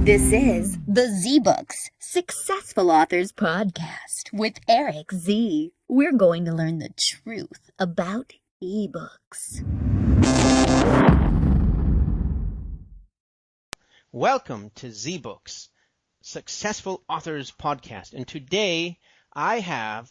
This is the Zbooks Successful Authors Podcast with Eric Z. We're going to learn the truth about ebooks. Welcome to Zbooks Successful Authors Podcast, and today I have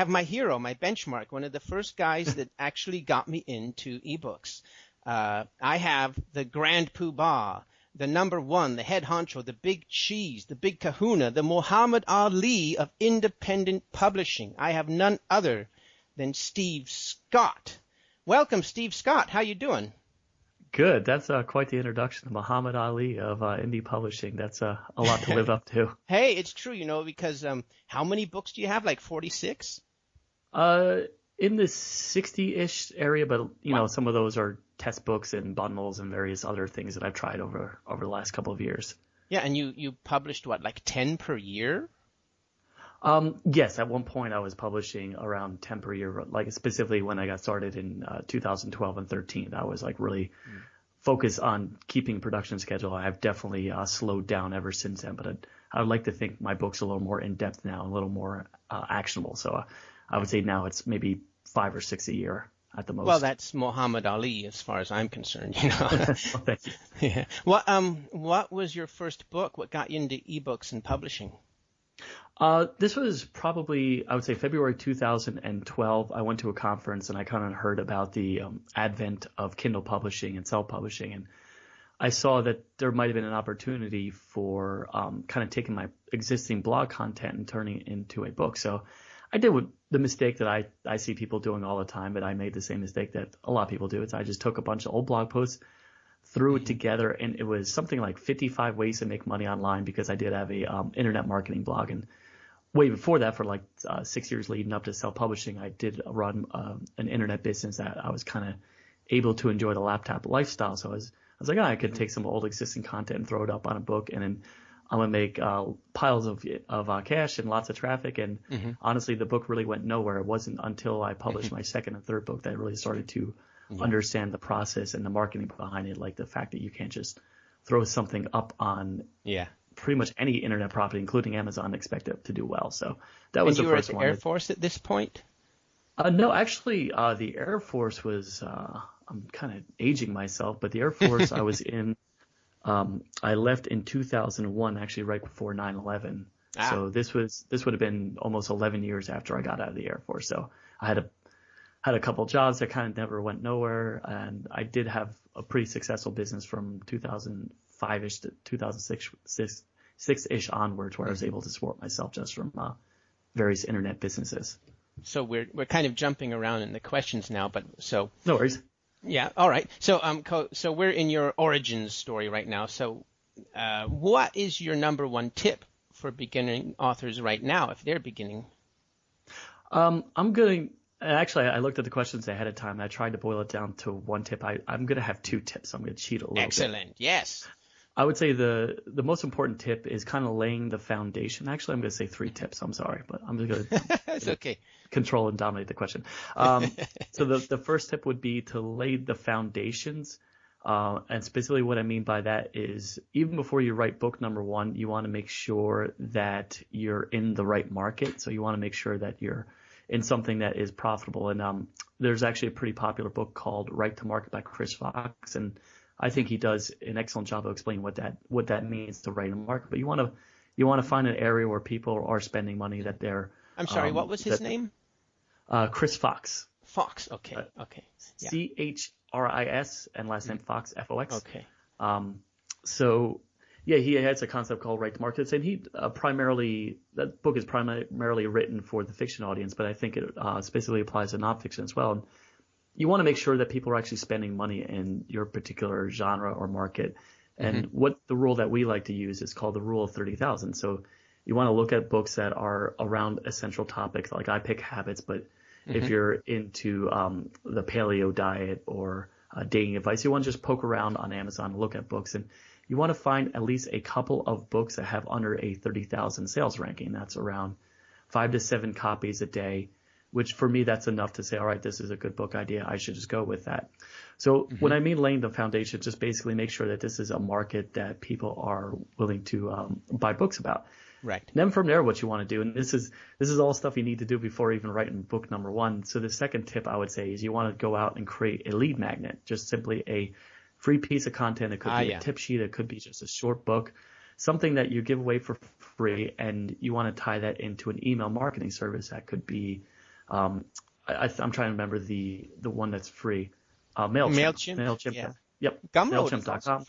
my hero, my benchmark, one of the first guys that actually got me into ebooks. I have the Grand Poobah, the number one, the head honcho, the big cheese, the big kahuna, the Muhammad Ali of independent publishing. I have none other than Steve Scott. Welcome, Steve Scott. How you doing? Good. That's quite the introduction to Muhammad Ali of indie publishing. That's a lot to live up to. Hey, it's true, because how many books do you have? Like 46? In the 60-ish area, but Wow. some of those are test books and bundles and various other things that I've tried over the last couple of years. Yeah, and you published what, like 10 per year? Yes, at one point I was publishing around 10 per year, like specifically when I got started in 2012 and 13. I was like really focused on keeping production schedule. I've definitely slowed down ever since then, but I would like to think my book's a little more in depth now, a little more actionable. So I would say now it's maybe 5 or 6 a year at the most. Well, that's Muhammad Ali as far as I'm concerned. Well, thank you. Yeah. What was your first book? What got you into ebooks and publishing? This was probably, I would say, February 2012. I went to a conference and I kind of heard about the advent of Kindle publishing and self-publishing. And I saw that there might have been an opportunity for kind of taking my existing blog content and turning it into a book. So I did the mistake that I see people doing all the time, but I made the same mistake that a lot of people do. It's I just took a bunch of old blog posts, threw it together, and it was something like 55 ways to make money online because I did have a internet marketing blog. And way before that, for like 6 years leading up to self-publishing, I did run an internet business that I was kind of able to enjoy the laptop lifestyle. So I was like, I could take some old existing content and throw it up on a book, and then I'm going to make piles of cash and lots of traffic. And honestly, the book really went nowhere. It wasn't until I published my second and third book that I really started to understand the process and the marketing behind it, like the fact that you can't just throw something up on pretty much any internet property, including Amazon, and expect it to do well. So that was the first one. And you were at the Air Force at this point? No, actually, the Air Force was I'm kind of aging myself, but the Air Force I was in. I left in 2001, actually right before 9/11. So this would have been almost 11 years after I got out of the Air Force. So I had a couple jobs that kind of never went nowhere, and I did have a pretty successful business from 2005-ish to 2006-ish onwards, where I was able to support myself just from various internet businesses. So we're kind of jumping around in the questions now, but so no worries. Yeah. All right. So so we're in your origins story right now. So what is your number one tip for beginning authors right now if they're beginning? Actually, I looked at the questions ahead of time and I tried to boil it down to one tip. I'm going to have two tips. I'm going to cheat a little bit. Excellent. Yes. I would say the most important tip is kind of laying the foundation. Actually, I'm going to say 3 tips. I'm sorry, but I'm just going to it's okay. Control and dominate the question. So the first tip would be to lay the foundations. And specifically what I mean by that is even before you write book number 1, you want to make sure that you're in the right market. So you want to make sure that you're in something that is profitable. And there's actually a pretty popular book called Right to Market by Chris Fox. And I think he does an excellent job of explaining what that means to write a market. But you want to find an area where people are spending money that they're. I'm sorry. What was his name? Chris Fox. Fox. Okay. Okay. Yeah. CHRIS and last name Fox, FOX. Okay. So yeah, he has a concept called Right to Market, and he that book is primarily written for the fiction audience, but I think it specifically applies to nonfiction as well. And you want to make sure that people are actually spending money in your particular genre or market. And what the rule that we like to use is called the rule of 30,000. So you want to look at books that are around essential topics. Like I pick habits, but if you're into the paleo diet or dating advice, you want to just poke around on Amazon and look at books. And you want to find at least a couple of books that have under a 30,000 sales ranking. That's around 5 to 7 copies a day, which for me, that's enough to say, all right, this is a good book idea. I should just go with that. So when I mean laying the foundation, just basically make sure that this is a market that people are willing to buy books about. Right. And then from there, what you want to do, and this is all stuff you need to do before even writing book number one. So the second tip I would say is you want to go out and create a lead magnet, just simply a free piece of content. It could be a tip sheet. It could be just a short book, something that you give away for free, and you want to tie that into an email marketing service. That could be, I'm trying to remember the one that's free. MailChimp. Yeah. Yep. MailChimp.com.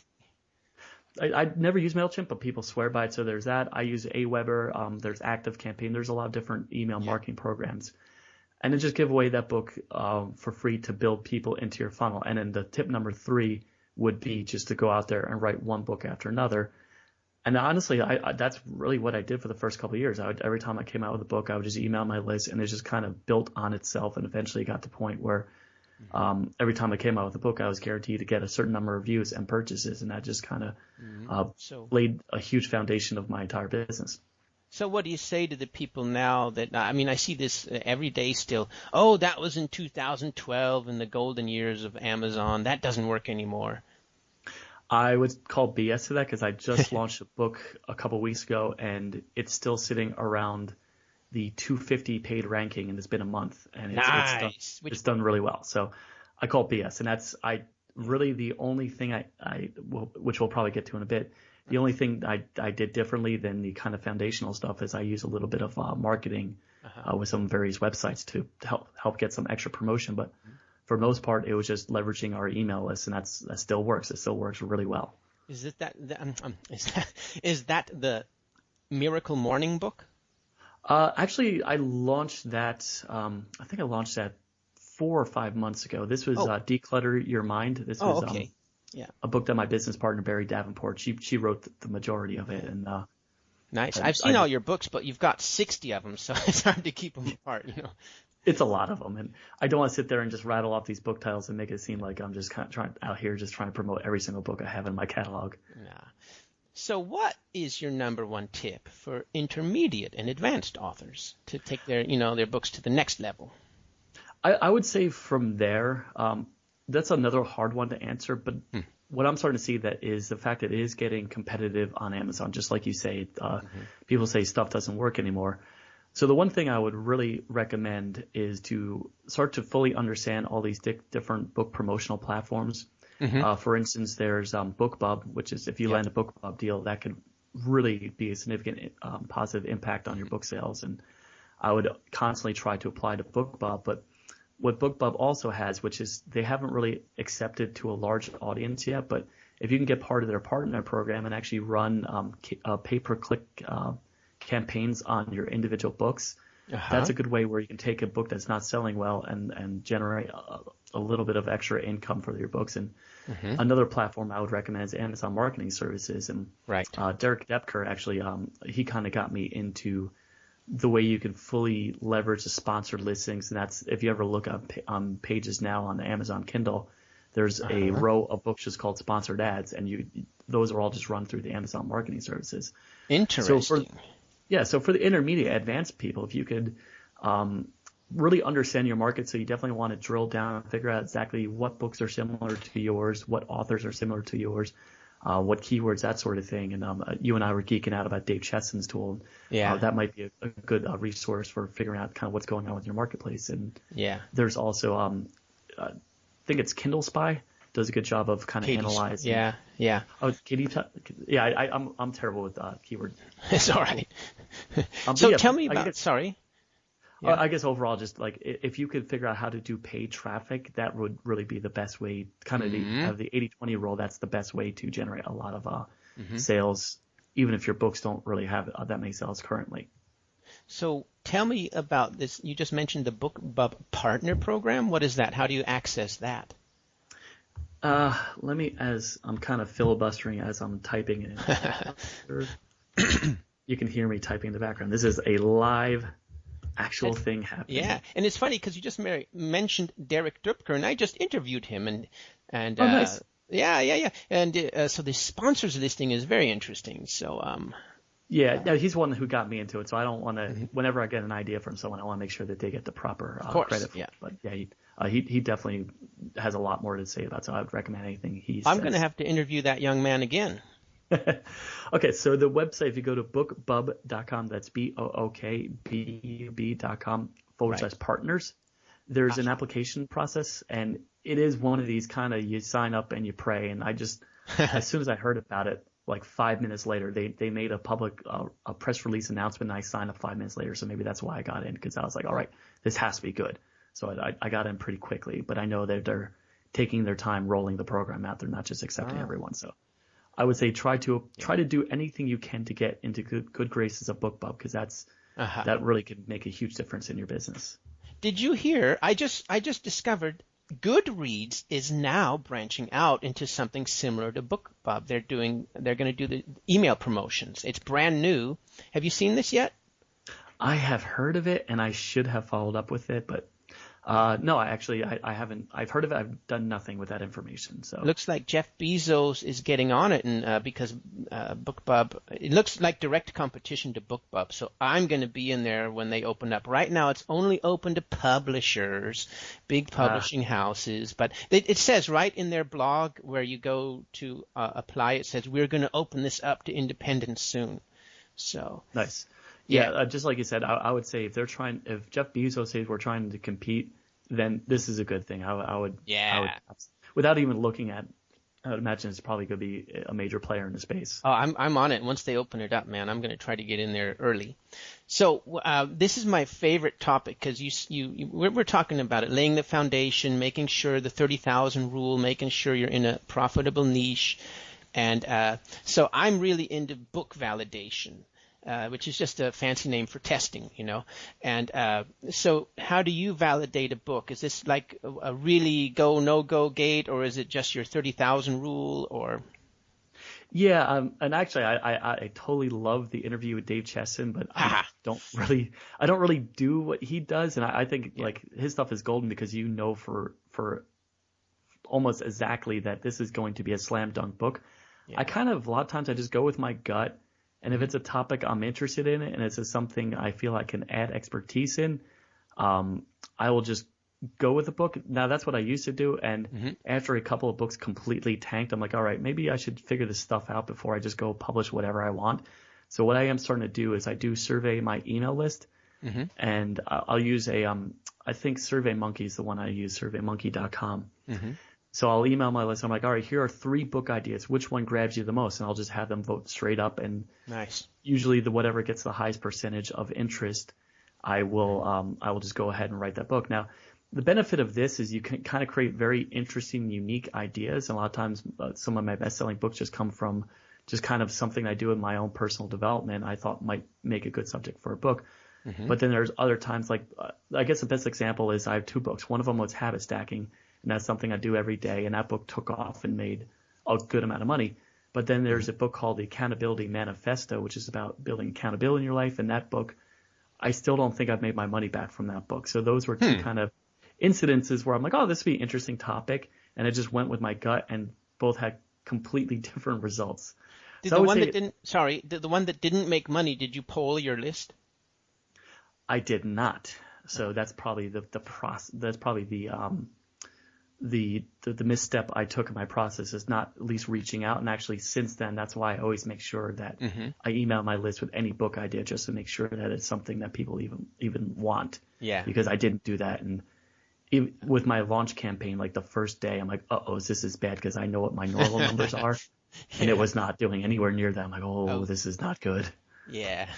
I never use MailChimp, but people swear by it. So there's that. I use Aweber. There's ActiveCampaign. There's a lot of different email marketing programs. And then just give away that book for free to build people into your funnel. And then the tip number 3 would be just to go out there and write one book after another. And honestly, that's really what I did for the first couple of years. Every time I came out with a book, I would just email my list, and it just kind of built on itself. And eventually got to the point where every time I came out with a book, I was guaranteed to get a certain number of views and purchases. And that just kind of laid a huge foundation of my entire business. So what do you say to the people now that, I mean, I see this every day still. Oh, that was in 2012 in the golden years of Amazon. That doesn't work anymore. I would call BS to that because I just launched a book a couple weeks ago, and it's still sitting around the 250 paid ranking, and it's been a month, and it's done really well. So I call it BS, and that's really the only thing which we'll probably get to in a bit. The only thing I did differently than the kind of foundational stuff is I use a little bit of marketing with some various websites to help get some extra promotion, but for the most part, it was just leveraging our email list, and that still works. It still works really well. Is that the Miracle Morning book? Actually, I launched that. I think I launched that 4 or 5 months ago. This was Declutter Your Mind. This was a book that my business partner Barry Davenport. She wrote the majority of it, and nice. I've seen all your books, but you've got 60 of them, so it's hard to keep them apart. It's a lot of them, and I don't want to sit there and just rattle off these book titles and make it seem like I'm just kind of trying to promote every single book I have in my catalog. Nah. So what is your number one tip for intermediate and advanced authors to take their books to the next level? I would say from there, that's another hard one to answer, but what I'm starting to see that is the fact that it is getting competitive on Amazon. Just like you say, people say stuff doesn't work anymore. So the one thing I would really recommend is to start to fully understand all these different book promotional platforms. For instance, there's Bookbub, which is if you land a Bookbub deal, that could really be a significant positive impact on your book sales. And I would constantly try to apply to Bookbub. But what Bookbub also has, which is they haven't really accepted to a large audience yet, but if you can get part of their partner program and actually run pay-per-click campaigns on your individual books, that's a good way where you can take a book that's not selling well and generate a little bit of extra income for your books. And another platform I would recommend is Amazon Marketing Services. And Derek Depker actually, he kind of got me into the way you can fully leverage the sponsored listings. And that's if you ever look on pages now on the Amazon Kindle, there's a row of books just called sponsored ads, and those are all just run through the Amazon Marketing Services. Interesting. So for the intermediate advanced people, if you could really understand your market, so you definitely want to drill down and figure out exactly what books are similar to yours, what authors are similar to yours, what keywords, that sort of thing. And you and I were geeking out about Dave Cheston's tool. That might be a good resource for figuring out kind of what's going on with your marketplace. And there's also, I think it's Kindle Spy does a good job of kind of analyzing. Oh, can you? I'm terrible with keyword. It's all right. So tell me about. Sorry. I guess overall, just like if you could figure out how to do paid traffic, that would really be the best way. Kind of the 80-20 rule. That's the best way to generate a lot of sales, even if your books don't really have that many sales currently. So tell me about this. You just mentioned the Bookbub Partner Program. What is that? How do you access that? Let me, as I'm kind of filibustering as I'm typing it. You can hear me typing in the background. This is a live actual thing happening. Yeah, and it's funny because you just mentioned Derek Dupker, and I just interviewed him, and nice. And so the sponsors of this thing is very interesting. So he's one who got me into it. So I don't want to. Whenever I get an idea from someone, I want to make sure that they get the proper credit for it. But He definitely has a lot more to say about, so I would recommend anything he says. I'm going to have to interview that young man again. Okay, so the website, if you go to bookbub.com, that's bookbub.com/partners, there's an application process, and it is one of these kind of, you sign up and you pray, and I just, as soon as I heard about it, like 5 minutes later, they made a public a press release announcement, and I signed up 5 minutes later, so maybe that's why I got in, because I was like, all right, this has to be good. So I got in pretty quickly, but I know that they're taking their time rolling the program out. They're not just accepting everyone. So I would say try to do anything you can to get into good graces of Bookbub, because that really could make a huge difference in your business. Did you hear? I just discovered Goodreads is now branching out into something similar to Bookbub. They're going to do the email promotions. It's brand new. Have you seen this yet? I have heard of it, and I should have followed up with it, but no, I haven't. I've heard of it. I've done nothing with that information. So looks like Jeff Bezos is getting on it, and because Bookbub, it looks like direct competition to Bookbub. So I'm going to be in there when they open up. Right now, it's only open to publishers, big publishing houses. But it says right in their blog where you go to apply, it says we're going to open this up to independents soon. So nice. Yeah, just like you said, I would say if Jeff Bezos says we're trying to compete, then this is a good thing. I would, without even looking at, I would imagine it's probably going to be a major player in the space. Oh, I'm on it. Once they open it up, man, I'm going to try to get in there early. So this is my favorite topic, because we're talking about it, laying the foundation, making sure the 30,000 rule, making sure you're in a profitable niche, and so I'm really into book validation. Which is just a fancy name for testing, And so how do you validate a book? Is this like a really go, no-go gate, or is it just your 30,000 rule, or? Yeah, and actually I totally love the interview with Dave Cheston, but I don't really do what he does, and I think like his stuff is golden, because for almost exactly that this is going to be a slam dunk book. Yeah. A lot of times I just go with my gut. And if it's a topic I'm interested in, and it's something I feel I can add expertise in, I will just go with the book. Now, that's what I used to do. And after a couple of books completely tanked, I'm like, all right, maybe I should figure this stuff out before I just go publish whatever I want. So what I am starting to do is I do survey my email list, and I'll use I think SurveyMonkey is the one I use, SurveyMonkey.com. So I'll email my list. I'm like, all right, here are 3 book ideas. Which one grabs you the most? And I'll just have them vote straight up. And usually whatever gets the highest percentage of interest, I will just go ahead and write that book. Now, the benefit of this is you can kind of create very interesting, unique ideas. And a lot of times some of my best-selling books just come from just kind of something I do in my own personal development I thought might make a good subject for a book. But then there's other times, like I guess the best example is I have 2 books. One of them was habit stacking. And that's something I do every day. And that book took off and made a good amount of money. But then there's a book called The Accountability Manifesto, which is about building accountability in your life. And that book, I still don't think I've made my money back from that book. So those were 2 kind of incidences where I'm like, oh, this would be an interesting topic. And I just went with my gut, and both had completely different results. The one that didn't make money, did you poll your list? I did not. So that's probably the misstep I took in my process, is not at least reaching out. And actually since then, that's why I always make sure that I email my list with any book idea, just to make sure that it's something that people even want. Yeah. Because I didn't do that. And with my launch campaign, like the first day, I'm like, this is bad, because I know what my normal numbers are. And it was not doing anywhere near that. I'm like, this is not good. Yeah,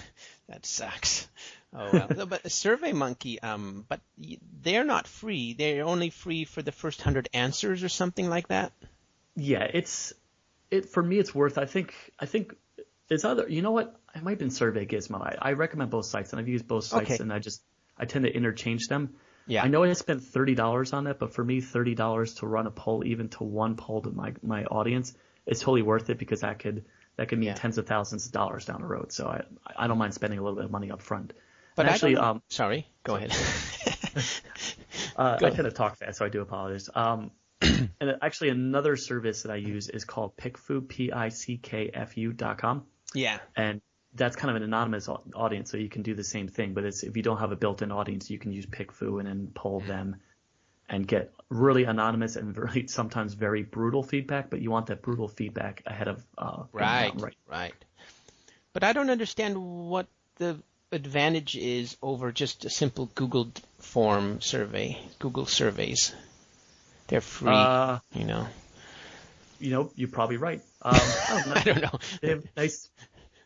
that sucks. Oh, well. But SurveyMonkey, but they're not free. They're only free for the first 100 answers or something like that. Yeah, for me, it's worth. I think it's other. You know what? It might have been Survey Gizmo. I recommend both sites, and I've used both sites, and I tend to interchange them. Yeah. I know I spent $30 on it, but for me, $30 to run a poll, even to one poll to my audience, is totally worth it, because that could mean tens of thousands of dollars down the road. So I don't mind spending a little bit of money up front. But actually, sorry, go ahead. I tend to talk fast, so I do apologize. And actually, another service that I use is called Pickfu, PICKFU.com. Yeah. And that's kind of an anonymous audience, so you can do the same thing. But if you don't have a built-in audience, you can use Pickfu and then poll them. and get really anonymous and really sometimes very brutal feedback, but you want that brutal feedback ahead of Right. But I don't understand what the advantage is over just a simple Google form survey, Google surveys. They're free, you know. You're probably right. I don't know. I don't know. They have nice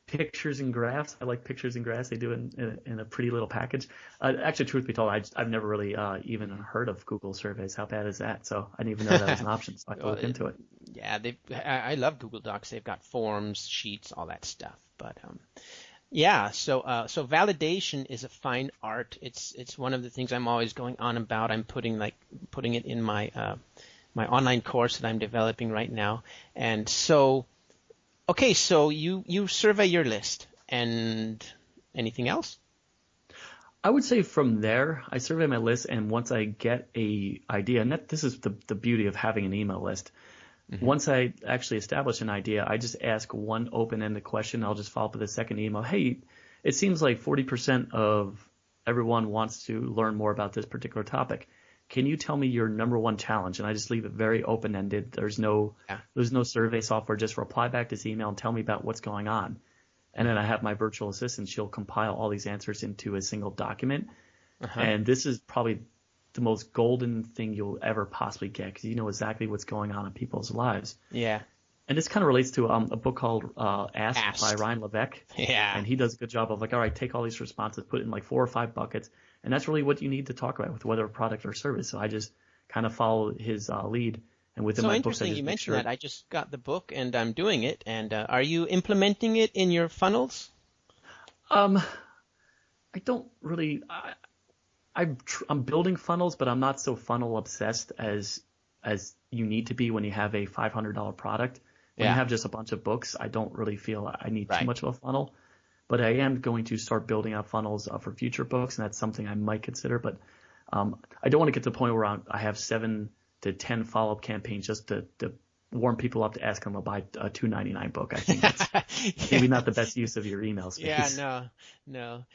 pictures and graphs. I like pictures and graphs. They do it in a pretty little package. Actually, truth be told, I've never really even heard of Google surveys. How bad is that? So I didn't even know that was an option. So I have to look into it. Yeah, I love Google Docs. They've got forms, sheets, all that stuff. But yeah, so validation is a fine art. It's one of the things I'm always going on about. I'm putting it in my my online course that I'm developing right now. And so, okay, so you survey your list, and anything else? I would say from there, I survey my list, and once I get a idea, and this is the beauty of having an email list. Mm-hmm. Once I actually establish an idea, I just ask one open-ended question. I'll just follow up with a second email. Hey, it seems like 40% of everyone wants to learn more about this particular topic. Can you tell me your number one challenge? And I just leave it very open-ended. There's no survey software. Just reply back to this email and tell me about what's going on. And then I have my virtual assistant. She'll compile all these answers into a single document. Uh-huh. And this is probably the most golden thing you'll ever possibly get, because you know exactly what's going on in people's lives. Yeah. And this kind of relates to a book called Ask by Ryan Levesque. Yeah. And he does a good job of all right, take all these responses, put it in 4 or 5 buckets. And that's really what you need to talk about with whether a product or service. So I just kind of follow his lead. And within my books, I just you mentioned that. I just got the book and I'm doing it. And are you implementing it in your funnels? I don't really. I'm building funnels, but I'm not so funnel obsessed as you need to be when you have a $500 product. When you have just a bunch of books, I don't really feel I need too much of a funnel. But I am going to start building out funnels for future books, and that's something I might consider. But I don't want to get to the point where I have 7 to 10 follow-up campaigns just to warm people up to ask them to buy a $2.99 book. I think that's maybe not the best use of your email space. Yeah, no.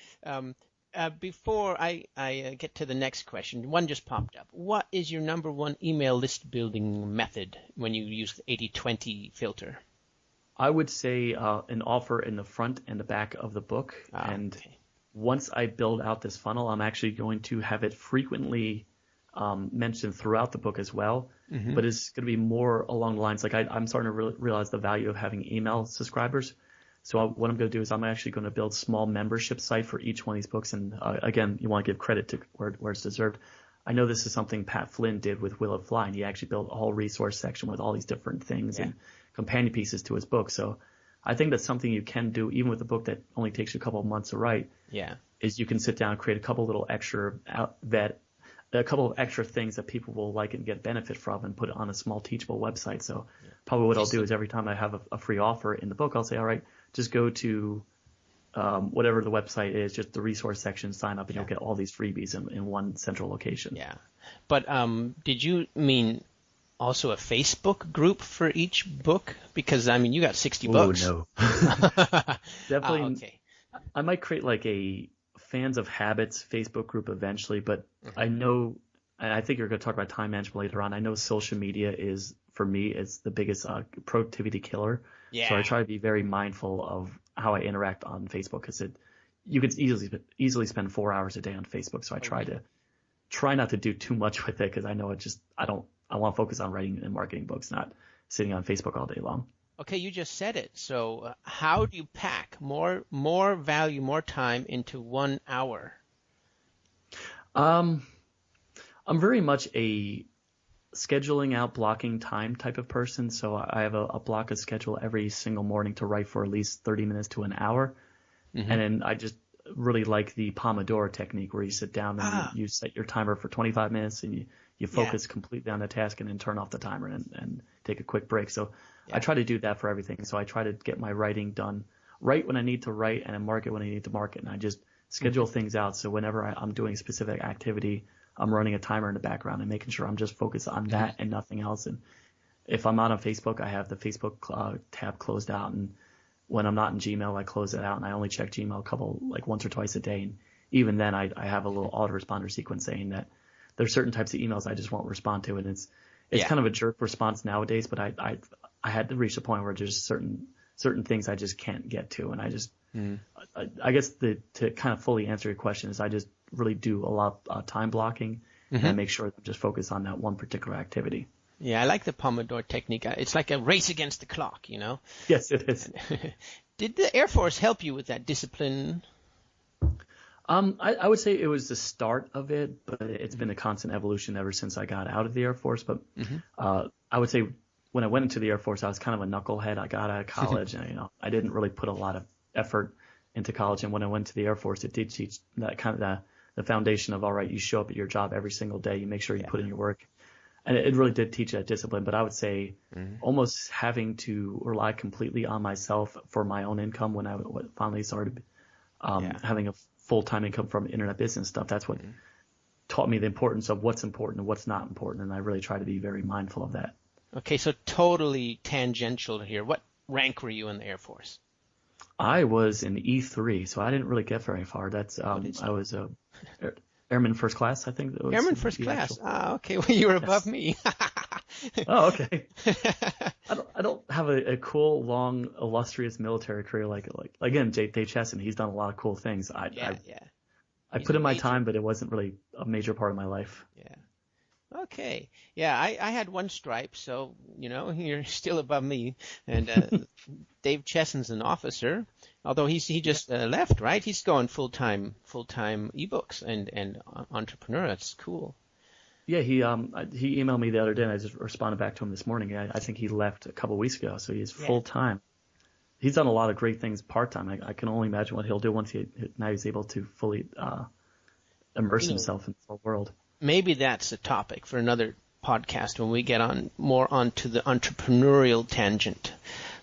Before I get to the next question, one just popped up. What is your number one email list building method when you use the 80-20 filter? I would say an offer in the front and the back of the book. And once I build out this funnel, I'm actually going to have it frequently mentioned throughout the book as well. Mm-hmm. But it's going to be more along the lines, I'm starting to realize the value of having email subscribers. So what I'm going to do is I'm actually going to build small membership site for each one of these books. And again, you want to give credit to where it's deserved. I know this is something Pat Flynn did with Will It Fly, and he actually built a whole resource section with all these different things and companion pieces to his book. So I think that's something you can do even with a book that only takes you a couple of months to write. Yeah, is you can sit down and create a couple little extra things that people will like and get benefit from, and put it on a small teachable website. So probably what I'll do is every time I have a free offer in the book, I'll say, all right, just go to whatever the website is, just the resource section, sign up, and you'll get all these freebies in one central location. Yeah. But did you mean also a Facebook group for each book? Because, you got 60 books. Oh, no. Definitely. Okay. I might create a Fans of Habits Facebook group eventually, but I know, and I think you're going to talk about time management later on. I know social media is, for me, it's the biggest productivity killer. Yeah. So I try to be very mindful of how I interact on Facebook, because you could easily spend 4 hours a day on Facebook. So I try not to do too much with it, because I know I want to focus on writing and marketing books, not sitting on Facebook all day long. Okay, you just said it. So how do you pack more value, more time into 1 hour? I'm very much a scheduling out, blocking time type of person. So I have a block of schedule every single morning to write for at least 30 minutes to an hour. Mm-hmm. And then I just really like the Pomodoro Technique, where you sit down and you set your timer for 25 minutes and you focus completely on the task, and then turn off the timer and take a quick break. So I try to do that for everything. So I try to get my writing done right when I need to write, and then market when I need to market. And I just schedule things out. So whenever I'm doing a specific activity, I'm running a timer in the background and making sure I'm just focused on that and nothing else. And if I'm not on Facebook, I have the Facebook tab closed out. And when I'm not in Gmail, I close it out, and I only check Gmail once or twice a day. And even then, I have a little autoresponder sequence saying that there's certain types of emails I just won't respond to, and it's Yeah. kind of a jerk response nowadays. But I had to reach a point where there's certain things I just can't get to, and I guess to kind of fully answer your question is I just really do a lot of time blocking, and I make sure that I'm just focused on that one particular activity. Yeah, I like the Pomodoro Technique. It's like a race against the clock, you know? Yes, it is. Did the Air Force help you with that discipline? I would say it was the start of it, but it's been a constant evolution ever since I got out of the Air Force. But I would say when I went into the Air Force, I was kind of a knucklehead. I got out of college, and I didn't really put a lot of effort into college. And when I went to the Air Force, it did teach that kind of the foundation of, all right, you show up at your job every single day, you make sure you put in your work. And it really did teach that discipline. But I would say almost having to rely completely on myself for my own income when I finally started having a full-time income from internet business stuff. That's what taught me the importance of what's important and what's not important. And I really try to be very mindful of that. Okay, so totally tangential here. What rank were you in the Air Force? I was in E3, so I didn't really get very far. That's I was a Airman First Class, I think. That was Airman First Class. Ah, okay. Well, you were above me. Oh, okay. I don't have a cool, long, illustrious military career like again, Dave Cheston. He's done a lot of cool things. I put in my time, but it wasn't really a major part of my life. Yeah. Okay. Yeah, I had one stripe, so, you're still above me. And Dave Cheston's an officer, although he just left, right? He's going full-time ebooks and entrepreneur. That's cool. Yeah, he emailed me the other day, and I just responded back to him this morning. I think he left a couple of weeks ago, so he's full-time. He's done a lot of great things part-time. I can only imagine what he'll do once he's able to fully immerse himself in the whole world. Maybe that's a topic for another podcast when we get more onto the entrepreneurial tangent.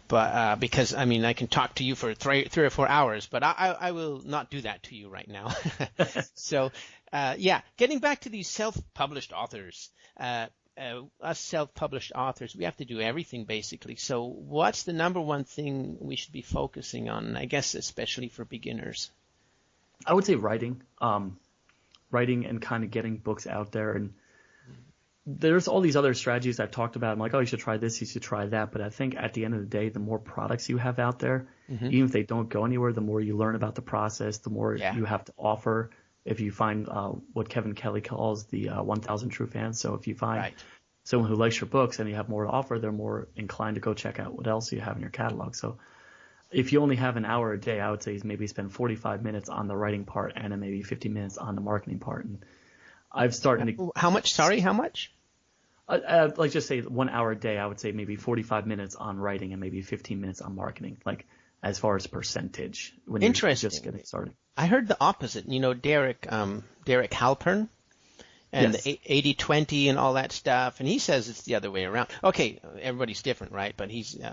But because I can talk to you for 3 or 4 hours, but I will not do that to you right now. So getting back to these self-published authors, us self-published authors, we have to do everything basically. So what's the number one thing we should be focusing on? I guess especially for beginners. I would say writing. Writing and kind of getting books out there. And there's all these other strategies I've talked about. I'm like, oh, you should try this, you should try that. But I think at the end of the day, the more products you have out there, even if they don't go anywhere, the more you learn about the process, the more you have to offer. If you find what Kevin Kelly calls the 1,000 true fans. So if you find someone who likes your books and you have more to offer, they're more inclined to go check out what else you have in your catalog. So if you only have an hour a day, I would say maybe spend 45 minutes on the writing part and then maybe 50 minutes on the marketing part. And I've started to... How much? Sorry, how much? Like just say 1 hour a day, I would say maybe 45 minutes on writing and maybe 15 minutes on marketing, like as far as percentage when you're just getting started. I heard the opposite. Derek Halpern and the 80-20 and all that stuff. And he says it's the other way around. Okay, everybody's different, right? But he's in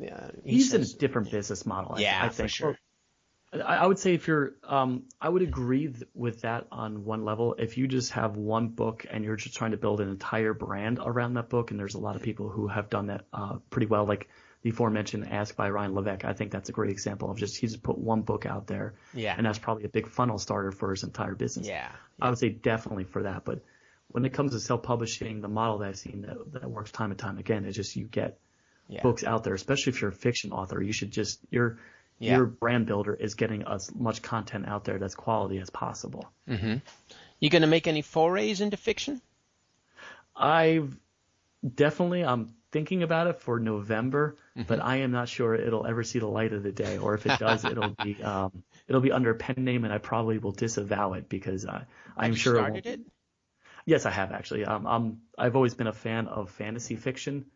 a different business model. I think. For sure. I would say if you're, I would agree with that on one level. If you just have one book and you're just trying to build an entire brand around that book, and there's a lot of people who have done that pretty well, like the aforementioned Ask by Ryan Levesque. I think that's a great example of he just put one book out there, and that's probably a big funnel starter for his entire business. I would say definitely for that. But when it comes to self-publishing, the model that I've seen that works time and time again is just you get books out there, especially if you're a fiction author. You should just your brand builder is getting as much content out there that's quality as possible. Mm-hmm. You going to make any forays into fiction? I'm thinking about it for November, but I am not sure it'll ever see the light of the day. Or if it does, it'll be under a pen name, and I probably will disavow it because I'm sure. Have you started it? Yes, I have actually. I've always been a fan of fantasy fiction.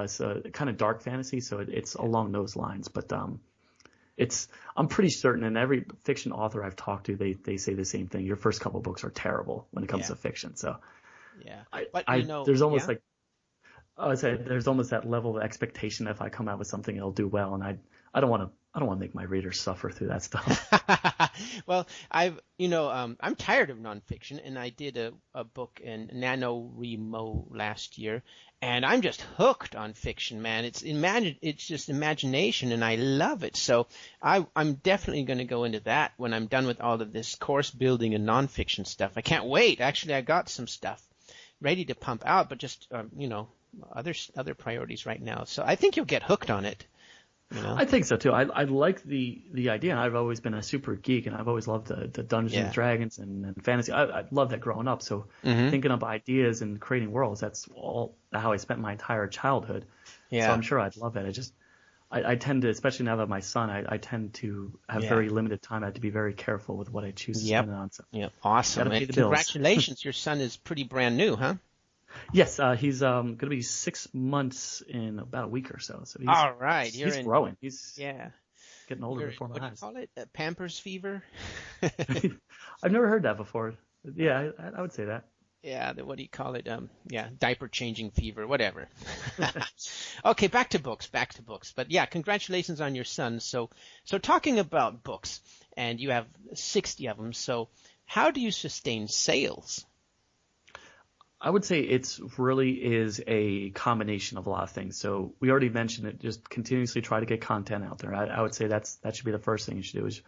So kind of dark fantasy, so it's along those lines. But I'm pretty certain, and every fiction author I've talked to, they say the same thing. Your first couple books are terrible when it comes to fiction. So there's almost like I would say there's almost that level of expectation that if I come out with something, it'll do well, and I don't want to make my readers suffer through that stuff. Well, I'm tired of nonfiction, and I did a book in NaNoWriMo last year, And I'm just hooked on fiction, man. It's just imagination, and I love it. So I'm definitely going to go into that when I'm done with all of this course building and nonfiction stuff. I can't wait. Actually, I got some stuff ready to pump out, but just other priorities right now. So I think you'll get hooked on it. I think so too. I like the idea. I've always been a super geek, and I've always loved the Dungeons and Dragons and fantasy. I love that growing up. So thinking up ideas and creating worlds, that's all how I spent my entire childhood. Yeah. So I'm sure I'd love it. I tend to, especially now that I have my son, I tend to have very limited time. I have to be very careful with what I choose to spend it on. So awesome. And congratulations. Your son is pretty brand new, huh? Yes, he's going to be 6 months in about a week or so. So he's, all right, he's growing. He's getting older before my eyes. What do you call it? Pampers fever? I've never heard that before. Yeah, I would say that. Yeah, what do you call it? Diaper changing fever, whatever. Okay, back to books. But yeah, congratulations on your son. So talking about books, and you have 60 of them. So how do you sustain sales? I would say it's really is a combination of a lot of things. So we already mentioned it, just continuously try to get content out there. I would say that should be the first thing you should do, is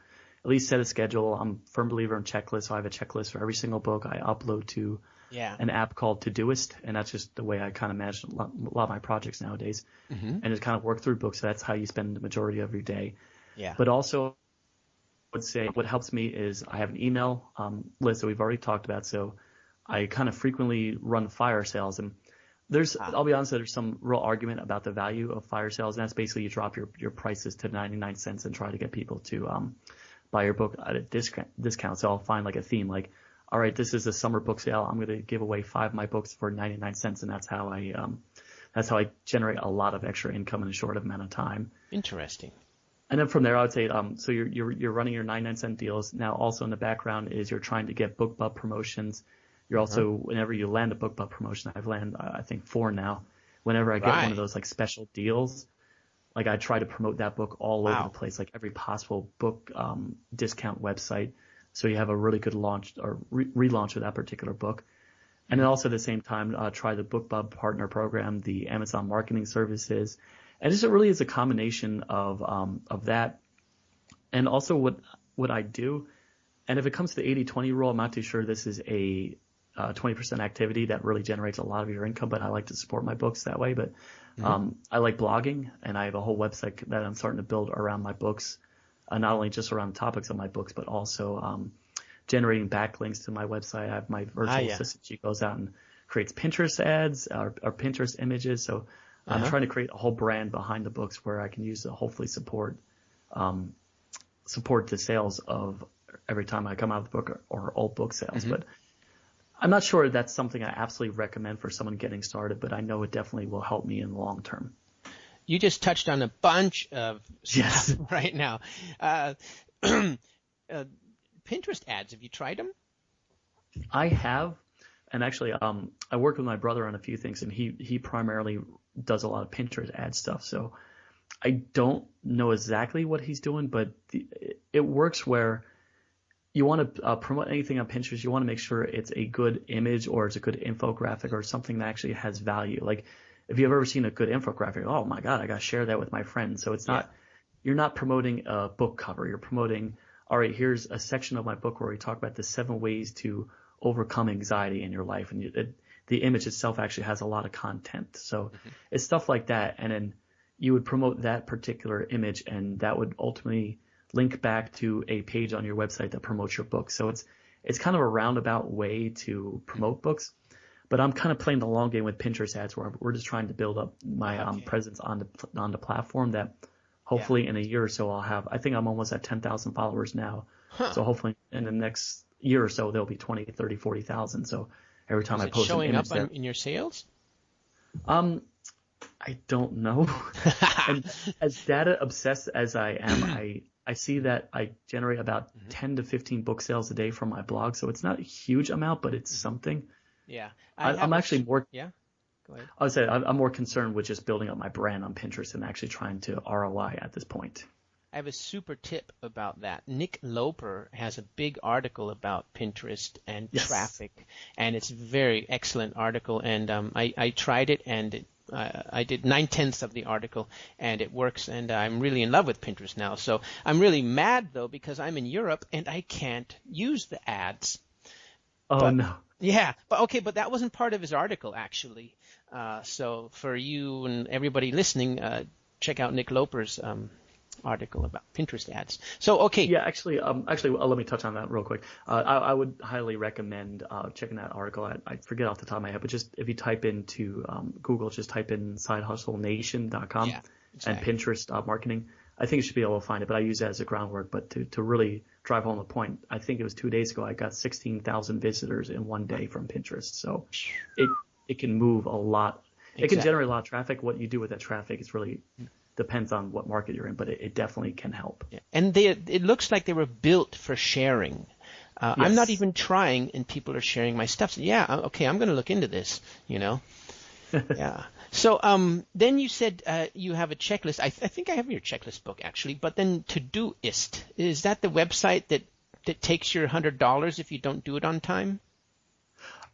at least set a schedule. I'm a firm believer in checklists. So I have a checklist for every single book I upload to an app called Todoist, and that's just the way I kind of manage a lot of my projects nowadays. And just kind of work through books. So that's how you spend the majority of your day. Yeah. But also, I would say what helps me is I have an email list that we've already talked about. So I kind of frequently run fire sales, and I'll be honest, there's some real argument about the value of fire sales, and that's basically you drop your prices to 99 cents and try to get people to buy your book at a discount. So I'll find like a theme, like, all right, this is a summer book sale. I'm going to give away 5 of my books for 99 cents, and that's how I generate a lot of extra income in a short amount of time. Interesting. And then from there, I would say, so you're running your 99-cent deals. Now, also in the background is you're trying to get Bookbub promotions. You're also, whenever you land a Bookbub promotion, I've landed, I think 4 now. Whenever I get one of those like special deals, like I try to promote that book all over the place, like every possible book discount website. So you have a really good launch or relaunch of that particular book. And then also at the same time, try the Bookbub partner program, the Amazon marketing services. And just it really is a combination of that. And also what I do, and if it comes to the 80-20 rule, I'm not too sure this is a 20% activity that really generates a lot of your income, but I like to support my books that way. But I like blogging, and I have a whole website that I'm starting to build around my books, not only just around the topics of my books, but also generating backlinks to my website. I have my virtual assistant. She goes out and creates Pinterest ads or Pinterest images. So I'm trying to create a whole brand behind the books where I can use to hopefully support the sales of every time I come out with a book or old book sales. But I'm not sure that's something I absolutely recommend for someone getting started, but I know it definitely will help me in the long term. You just touched on a bunch of stuff right now. Pinterest ads, have you tried them? I have. And actually, I work with my brother on a few things, and he primarily does a lot of Pinterest ad stuff. So I don't know exactly what he's doing, but it works where you want to promote anything on Pinterest. You want to make sure it's a good image or it's a good infographic or something that actually has value. Like if you've ever seen a good infographic, oh my God, I got to share that with my friends. So it's not, you're not promoting a book cover. You're promoting, all right, here's a section of my book where we talk about the 7 ways to overcome anxiety in your life. And the image itself actually has a lot of content. So it's stuff like that. And then you would promote that particular image, and that would ultimately link back to a page on your website that promotes your book. So it's kind of a roundabout way to promote books. But I'm kind of playing the long game with Pinterest ads, where we're just trying to build up my presence on the platform that hopefully in a year or so I'll have. I think I'm almost at 10,000 followers now. So hopefully in the next year or so there'll be 20, 30, 40,000. So every time I post showing an image up in your sales? I don't know. And as data obsessed as I am, I see that I generate about 10 to 15 book sales a day from my blog. So it's not a huge amount, but it's something. Yeah. I'm actually more. Yeah. Go ahead. I would say I'm more concerned with just building up my brand on Pinterest and actually trying to ROI at this point. I have a super tip about that. Nick Loper has a big article about Pinterest and traffic, and it's a very excellent article. And I tried it, and I did 9/10 of the article, and it works. And I'm really in love with Pinterest now. So I'm really mad though because I'm in Europe and I can't use the ads. No. Yeah, but that wasn't part of his article actually. So for you and everybody listening, check out Nick Loper's article about Pinterest ads. So, okay. Yeah, actually, let me touch on that real quick. I would highly recommend checking that article. I forget off the top of my head, but just if you type into Google, just type in sidehustlenation.com and Pinterest marketing. I think you should be able to find it, but I use that as a groundwork. But to really drive home the point, I think it was 2 days ago, I got 16,000 visitors in one day from Pinterest. So it can move a lot. Exactly. It can generate a lot of traffic. What you do with that traffic is really depends on what market you're in, but it definitely can help. Yeah. And it looks like they were built for sharing. Yes. I'm not even trying, and people are sharing my stuff. So, yeah, okay, I'm going to look into this, Yeah. So then you said you have a checklist. I think I have your checklist book, actually. But then Todoist, is that the website that takes your $100 if you don't do it on time?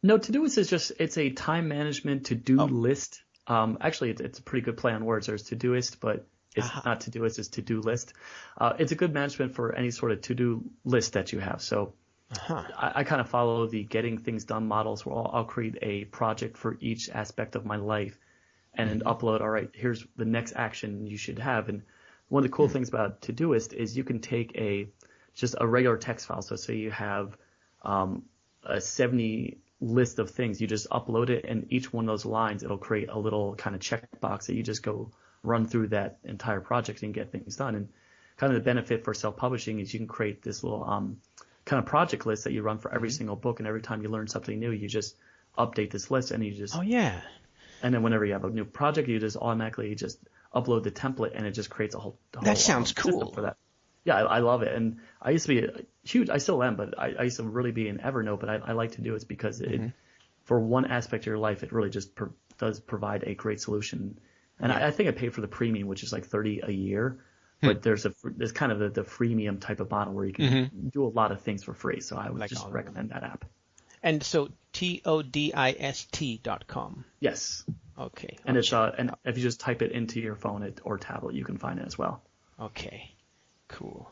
No, Todoist it's a time management to-do list. Actually, it's a pretty good play on words. There's Todoist, but it's not Todoist, it's to-do list. It's a good management for any sort of to-do list that you have. So I kind of follow the getting things done models where I'll create a project for each aspect of my life and then upload, all right, here's the next action you should have. And one of the cool things about Todoist is you can take just a regular text file. So say you have a 70 list of things, you just upload it, and each one of those lines, it'll create a little kind of checkbox that you just go run through that entire project and get things done. And kind of the benefit for self-publishing is you can create this little kind of project list that you run for every single book, and every time you learn something new, you just update this list, and you just and then whenever you have a new project, you just automatically just upload the template, and it just creates a whole that sounds cool for that. Yeah, I love it. And I used to be huge, I still am, but I used to really be in Evernote, but I like to do it because for one aspect of your life, it really just does provide a great solution. And I think I pay for the premium, which is like $30 a year, but there's kind of the freemium type of model where you can do a lot of things for free. So I would just recommend that app. And so Todoist.com. Yes. Okay. And it's and if you just type it into your phone or tablet, you can find it as well. Okay. Cool.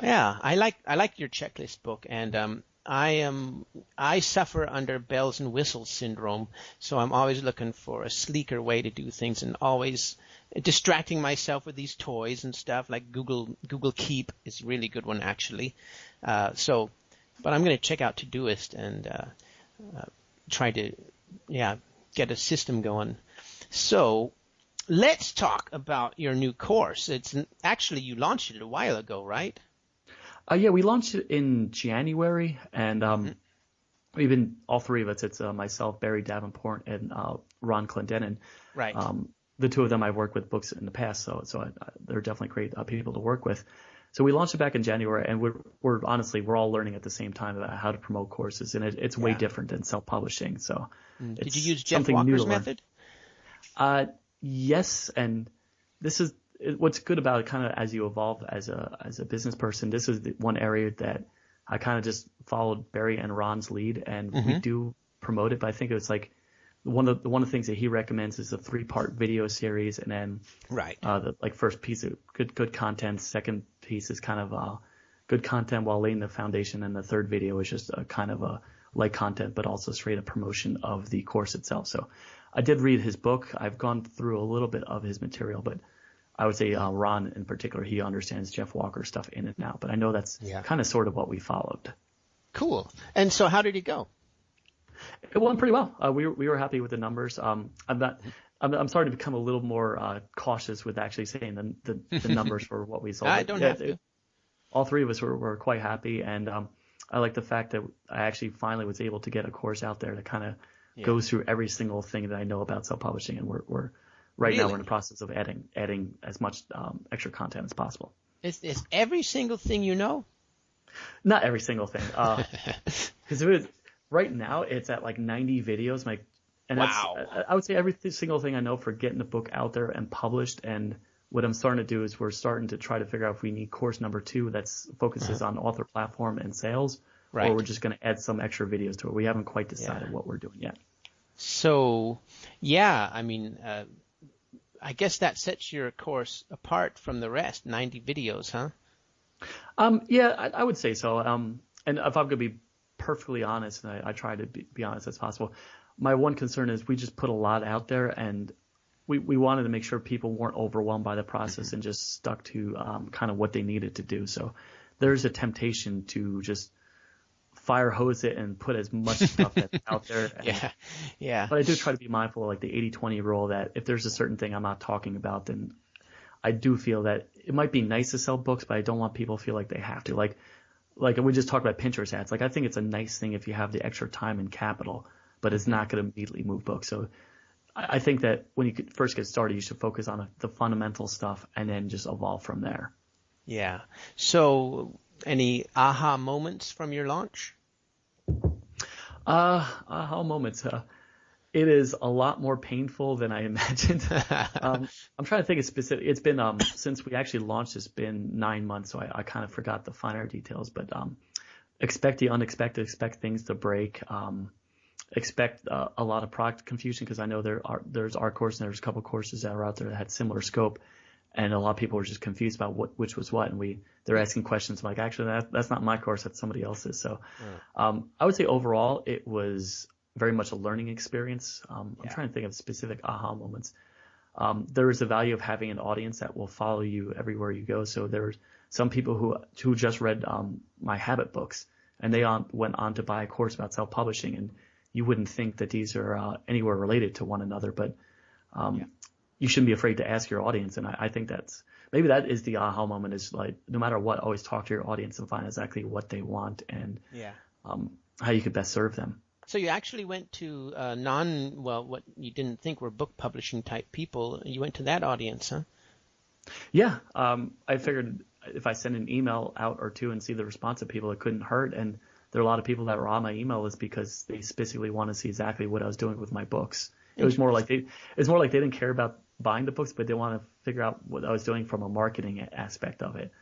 Yeah, I like your checklist book, and I suffer under bells and whistles syndrome, so I'm always looking for a sleeker way to do things, and always distracting myself with these toys and stuff like Google Keep is a really good one actually. But I'm going to check out Todoist and try to get a system going. So. Let's talk about your new course. Actually, you launched it a while ago, right? Yeah, we launched it in January, and we've been, all three of us, it's myself, Barry Davenport, and Ron Clendenin. Right. The two of them I've worked with books in the past, so they're definitely great people to work with. So we launched it back in January, and we're honestly, we're all learning at the same time about how to promote courses, and it's way different than self-publishing. So did you use Jeff Walker's method? Yes, and this is what's good about it. Kind of as you evolve as a business person, this is the one area that I kind of just followed Barry and Ron's lead, and we do promote it. But I think it's like one of the things that he recommends is a 3-part video series, and then the first piece of good content, second piece is kind of good content while laying the foundation, and the third video is just a kind of a light content, but also straight up promotion of the course itself. So. I did read his book. I've gone through a little bit of his material, but I would say Ron in particular, he understands Jeff Walker's stuff in and out. But I know that's kind of sort of what we followed. Cool. And so how did it go? It went pretty well. We were happy with the numbers. I'm starting to become a little more cautious with actually saying the numbers for what we sold. I don't have to. All three of us were quite happy, and I like the fact that I actually finally was able to get a course out there that kind of goes through every single thing that I know about self-publishing, and we're right now we're in the process of adding as much extra content as possible. Is every single thing you know? Not every single thing, because right now it's at like 90 videos. I would say every single thing I know for getting the book out there and published and what I'm starting to do is we're starting to try to figure out if we need course number 2 that's focuses on author platform and sales, or we're just going to add some extra videos to it. We haven't quite decided what we're doing yet. So, yeah, I mean, I guess that sets your course apart from the rest. 90 videos, huh? Yeah, I would say so. And if I'm going to be perfectly honest, and I try to be honest as possible, my one concern is we just put a lot out there, and we wanted to make sure people weren't overwhelmed by the process and just stuck to kind of what they needed to do. So there's a temptation to just fire hose it and put as much stuff that's out there. Yeah. But I do try to be mindful of like the 80-20 rule, that if there's a certain thing I'm not talking about, then I do feel that it might be nice to sell books, but I don't want people to feel like they have to. Like we just talked about Pinterest ads. Like I think it's a nice thing if you have the extra time and capital, but it's not going to immediately move books. So I think that when you first get started, you should focus on the fundamental stuff and then just evolve from there. Yeah. So any aha moments from your launch? Aha moments. It is a lot more painful than I imagined. I'm trying to think of specific. It's been since we actually launched, it's been 9 months, so I kind of forgot the finer details. But expect the unexpected. Expect things to break. Expect a lot of product confusion, because I know there's our course and there's a couple courses that are out there that had similar scope, and a lot of people were just confused about which was what, and they're asking questions like, actually that's not my course, that's somebody else's. So I would say overall it was very much a learning experience. I'm trying to think of specific aha moments. There is the value of having an audience that will follow you everywhere you go. So there's some people who just read my habit books, and they went on to buy a course about self-publishing, and you wouldn't think that these are anywhere related to one another, but you shouldn't be afraid to ask your audience. And I think maybe that is the aha moment, is like, no matter what, always talk to your audience and find exactly what they want and how you could best serve them. So you actually went to what you didn't think were book publishing type people. You went to that audience, huh? Yeah. I figured if I send an email out or two and see the response of people, it couldn't hurt. And there are a lot of people that were on my email list because they specifically want to see exactly what I was doing with my books. It was more like they didn't care about buying the books, but they want to figure out what I was doing from a marketing aspect of it.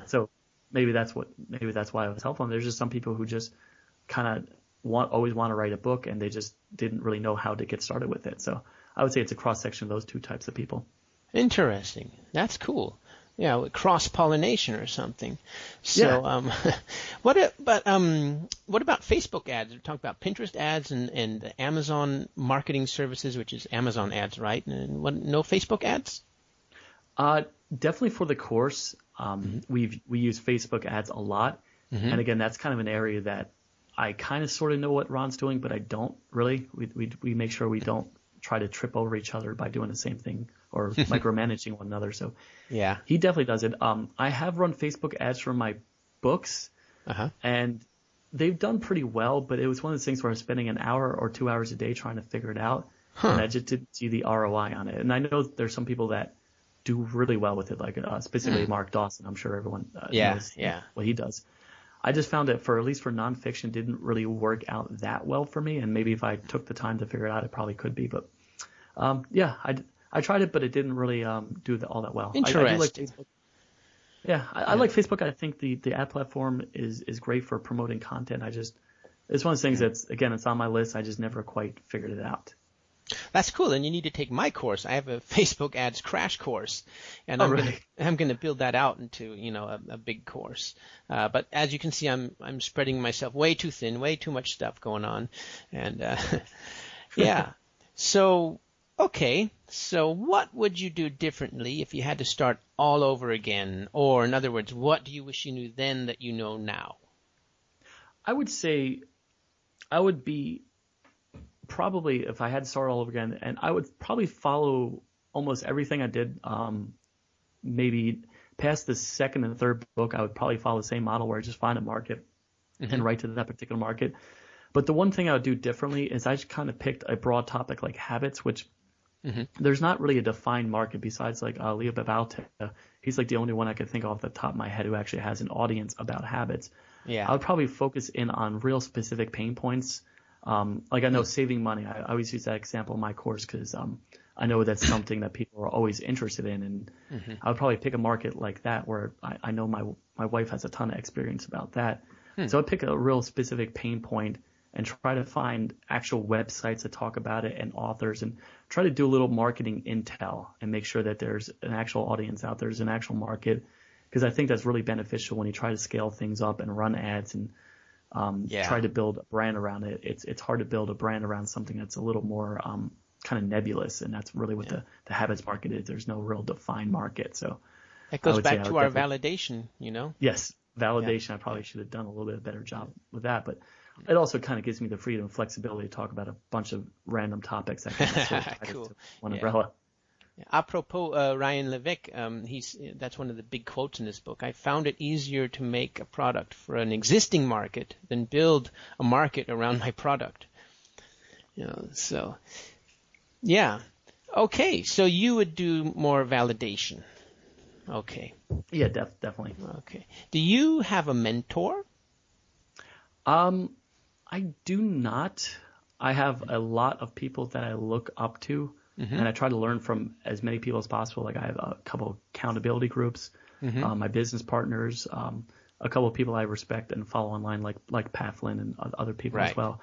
So maybe that's why it was helpful. And there's just some people who just kind of always want to write a book, and they just didn't really know how to get started with it. So I would say it's a cross section of those two types of people. Interesting. That's cool. Yeah, cross-pollination or something. So, what about Facebook ads? We're talking about Pinterest ads and Amazon marketing services, which is Amazon ads, right? And no Facebook ads? Definitely for the course, we use Facebook ads a lot, and again, that's kind of an area that I kind of sort of know what Ron's doing, but I don't really. We make sure we don't try to trip over each other by doing the same thing or micromanaging one another. So he definitely does it. I have run Facebook ads for my books, and they've done pretty well, but it was one of those things where I was spending an hour or 2 hours a day trying to figure it out, and I just didn't see the ROI on it. And I know there's some people that do really well with it, like specifically Mark Dawson. I'm sure everyone knows what he does. I just found that at least for nonfiction, didn't really work out that well for me. And maybe if I took the time to figure it out, it probably could be. But I tried it, but it didn't really do all that well. Interesting. I do like Facebook. I like Facebook. I think the ad platform is great for promoting content. It's one of those things it's on my list. I just never quite figured it out. That's cool. And you need to take my course. I have a Facebook ads crash course, and I'm going to build that out into a big course. But as you can see, I'm spreading myself way too thin, way too much stuff going on, and So okay, so what would you do differently if you had to start all over again? Or in other words, what do you wish you knew then that you know now? I would say I would be probably, if I had to start all over again, and I would probably follow almost everything I did. Maybe past the second and third book, I would probably follow the same model where I just find a market and write to that particular market. But the one thing I would do differently is I just kind of picked a broad topic like habits, which there's not really a defined market besides like Leo Babalta. He's like the only one I could think of off the top of my head who actually has an audience about habits. I would probably focus in on real specific pain points. Like I know saving money, I always use that example in my course because I know that's something that people are always interested in, and I would probably pick a market like that where I know my wife has a ton of experience about that. So I'd pick a real specific pain point and try to find actual websites that talk about it and authors, and try to do a little marketing intel and make sure that there's an actual audience out there, there's an actual market, because I think that's really beneficial when you try to scale things up and run ads and try to build a brand around it. It's hard to build a brand around something that's a little more kind of nebulous, and that's really what the habits market is. There's no real defined market. So it goes back to our validation, Yes, validation. I probably should have done a little bit better job with that, but it also kind of gives me the freedom and flexibility to talk about a bunch of random topics that can sort of cool. to one umbrella. Apropos Ryan Levesque, that's one of the big quotes in this book. I found it easier to make a product for an existing market than build a market around my product. So yeah. Okay, so you would do more validation. Okay. Yeah, definitely. Okay. Do you have a mentor? I do not. I have a lot of people that I look up to, and I try to learn from as many people as possible. Like I have a couple accountability groups, my business partners, a couple of people I respect and follow online, like Pat Flynn and other people as well.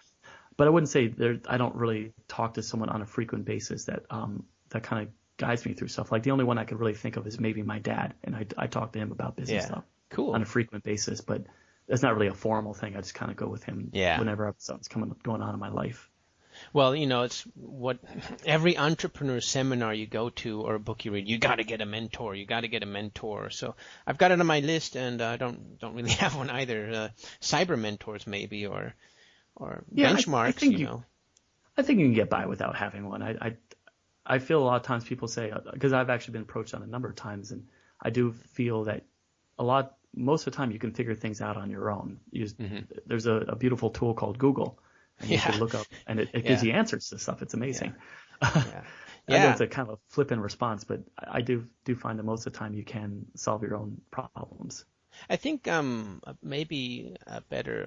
But I wouldn't say I don't really talk to someone on a frequent basis that kind of guides me through stuff. Like the only one I could really think of is maybe my dad, and I talk to him about business stuff on a frequent basis. But that's not really a formal thing. I just kind of go with him whenever something's going on in my life. Well, it's what every entrepreneur seminar you go to or a book you read, you got to get a mentor. You got to get a mentor. So I've got it on my list, and I don't really have one either. Cyber mentors maybe, or benchmarks. I think you can get by without having one. I feel a lot of times people say, because I've actually been approached on a number of times, and I do feel that most of the time you can figure things out on your own. There's a beautiful tool called Google, and you can look up, and it gives you answers to stuff. It's amazing. I know it's a kind of a flippant response, but I do find that most of the time you can solve your own problems. I think maybe a better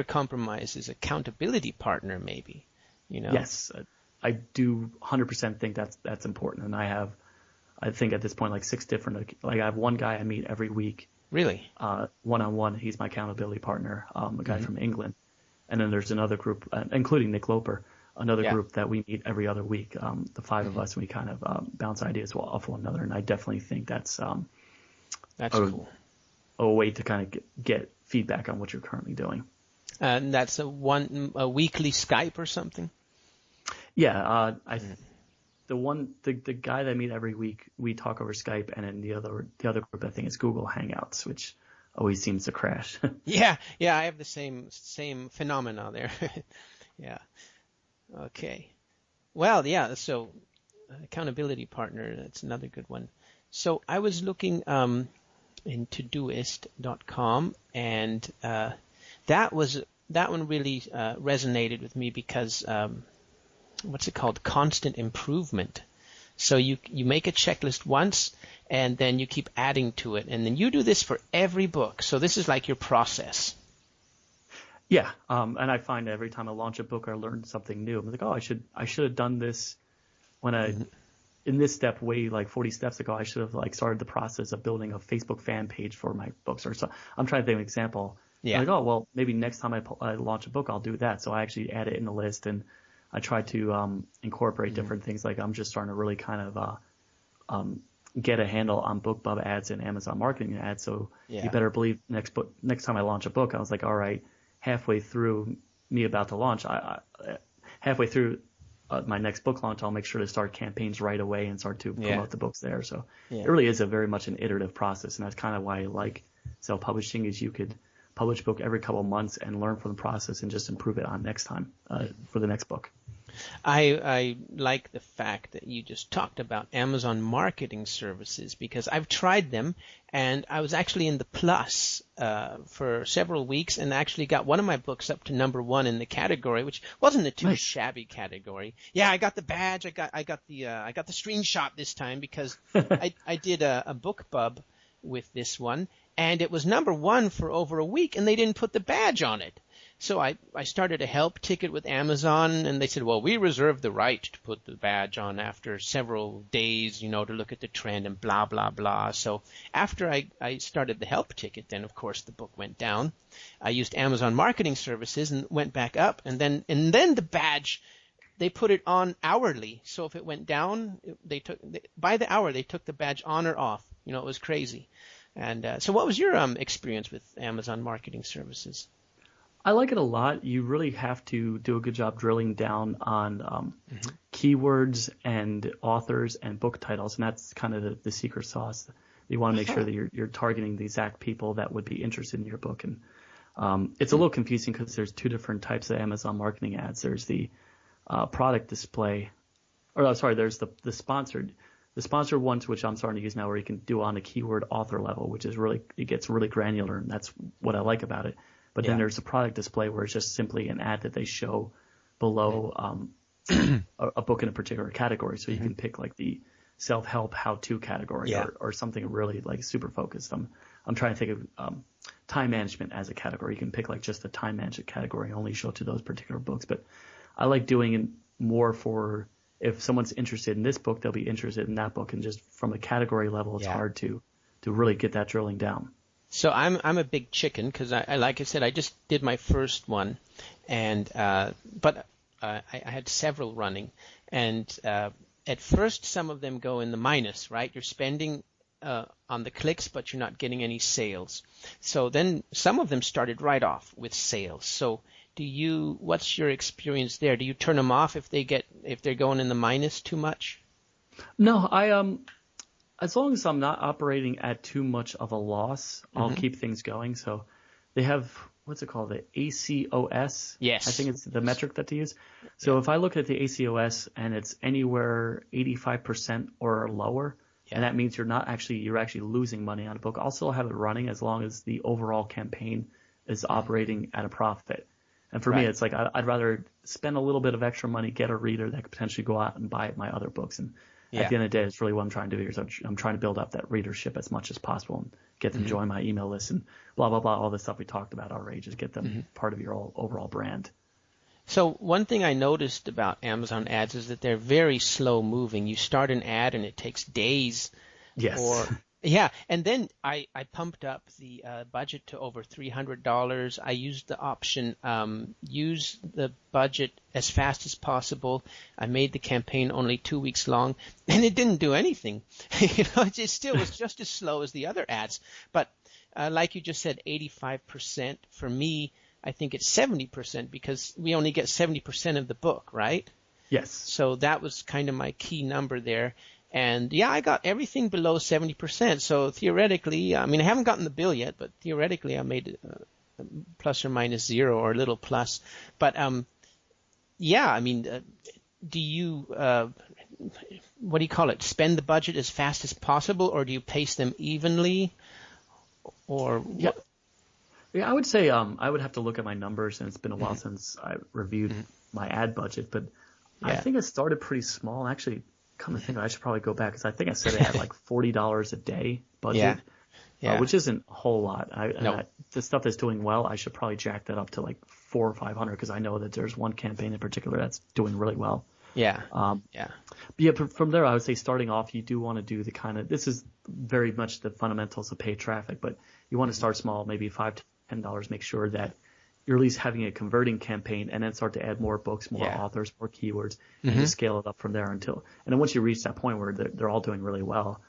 compromise is accountability partner, maybe. Yes, I do 100% think that's important, and I think at this point like 6 different. Like I have one guy I meet every week. Really? One-on-one. He's my accountability partner, a guy from England, and then there's another group, including Nick Loper, another group that we meet every other week. The 5 of us, we kind of bounce ideas off one another, and I definitely think that's cool. A way to kind of get feedback on what you're currently doing. And that's a weekly Skype or something? Yeah, the guy that I meet every week, we talk over Skype, and then the other group I think is Google Hangouts, which always seems to crash. Yeah, I have the same phenomena there. Yeah. Okay. Well, yeah. So accountability partner, that's another good one. So I was looking in Todoist.com, and that one really resonated with me because what's it called? Constant improvement. So you make a checklist once, and then you keep adding to it, and then you do this for every book. So this is like your process. Yeah, and I find every time I launch a book, I learn something new. I'm like, oh, I should have done this when in this step way like 40 steps ago. I should have like started the process of building a Facebook fan page for my books, or so. I'm trying to think of an example. Yeah. Like, oh well, maybe next time I launch a book, I'll do that. So I actually add it in the list, and I try to incorporate different things. Like I'm just starting to really kind of get a handle on Bookbub ads and Amazon marketing ads. So you better believe next time I launch a book, I was like, all right, halfway through me about to launch, halfway through my next book launch, I'll make sure to start campaigns right away and start to promote the books there. So it really is very much an iterative process, and that's kind of why I like self-publishing, is you could publish a book every couple of months and learn from the process and just improve it on next time for the next book. I like the fact that you just talked about Amazon marketing services, because I've tried them, and I was actually in the plus for several weeks, and actually got one of my books up to number 1 in the category, which wasn't a too shabby category. Yeah, I got the badge. I got the screenshot this time, because I did a Bookbub with this one, and it was number 1 for over a week, and they didn't put the badge on it. So I started a help ticket with Amazon, and they said, well, we reserve the right to put the badge on after several days, to look at the trend and blah, blah, blah. So after I started the help ticket, then of course the book went down. I used Amazon marketing services and went back up, and then the badge, they put it on hourly. So if it went down, by the hour they took the badge on or off. It was crazy. And so what was your experience with Amazon marketing services? I like it a lot. You really have to do a good job drilling down on keywords and authors and book titles, and that's kind of the secret sauce. You want to make sure that you're targeting the exact people that would be interested in your book. And it's a little confusing because there's two different types of Amazon marketing ads. There's the product display, there's the sponsored. The sponsored ones, which I'm starting to use now, where you can do on a keyword author level, which is it gets really granular, and that's what I like about it. But then there's a product display where it's just simply an ad that they show below a book in a particular category. So you can pick like the self-help how-to category or something really like super focused. I'm trying to think of time management as a category. You can pick like just the time management category and only show to those particular books. But I like doing it more for if someone's interested in this book, they'll be interested in that book. And just from a category level, it's hard to really get that drilling down. So I'm a big chicken because I like I said, I just did my first one, and but I had several running, and at first some of them go in the minus, right? You're spending on the clicks, but you're not getting any sales. So then some of them started right off with sales. So what's your experience there? Do you turn them off if they're going in the minus too much? No, as long as I'm not operating at too much of a loss, I'll keep things going. So they have, what's it called? The ACOS. Yes. I think it's the metric that they use. So if I look at the ACOS and it's anywhere 85% or lower, and that means you're actually losing money on a book, I'll still have it running as long as the overall campaign is operating at a profit. And for me, it's like I'd rather spend a little bit of extra money, get a reader that could potentially go out and buy my other books. And at the end of the day, it's really what I'm trying to do here. So I'm trying to build up that readership as much as possible and get them to join my email list and blah, blah, blah, all the stuff we talked about already. Just get them part of your overall brand. So one thing I noticed about Amazon ads is that they're very slow moving. You start an ad and it takes days. Yes. And then I pumped up the budget to over $300. I used the option use the budget as fast as possible. I made the campaign only 2 weeks long, and it didn't do anything. It still was just as slow as the other ads. But like you just said, 85%. For me, I think it's 70% because we only get 70% of the book, right? Yes. So that was kind of my key number there. And I got everything below 70%. So theoretically, I mean, I haven't gotten the bill yet, but theoretically I made plus or minus zero or a little plus. But I mean, do you, what do you call it, spend the budget as fast as possible, or do you pace them evenly? Or what? Yeah, I would say I would have to look at my numbers, and it's been a while since I reviewed my ad budget, but I think it started pretty small. Actually, come to think of it, I should probably go back because I think I said it had like $40 a day budget, which isn't a whole lot. The stuff that's doing well, I should probably jack that up to like $400 or $500 because I know that there's one campaign in particular that's doing really well. But from there, I would say starting off, you do want to do the kind of, this is very much the fundamentals of paid traffic, but you want to start small, maybe $5 to $10, make sure that you're at least having a converting campaign, and then start to add more books, more authors, more keywords, and just scale it up from there and then once you reach that point where they're all doing really well,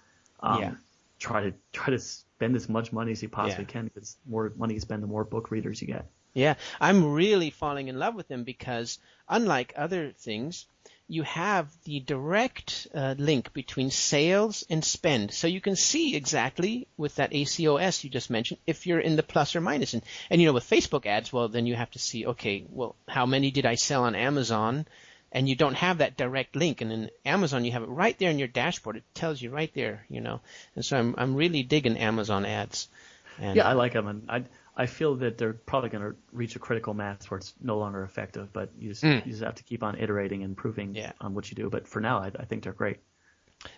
try to spend as much money as you possibly can, because the more money you spend, the more book readers you get. Yeah, I'm really falling in love with them because unlike other things, you have the direct link between sales and spend. So you can see exactly with that ACOS you just mentioned if you're in the plus or minus. And with Facebook ads, well, then you have to see, okay, well, how many did I sell on Amazon? And you don't have that direct link. And in Amazon, you have it right there in your dashboard. It tells you right there, And so I'm really digging Amazon ads. And, I like them. And I feel that they're probably going to reach a critical mass where it's no longer effective, but you just have to keep on iterating and improving on what you do. But for now, I think they're great.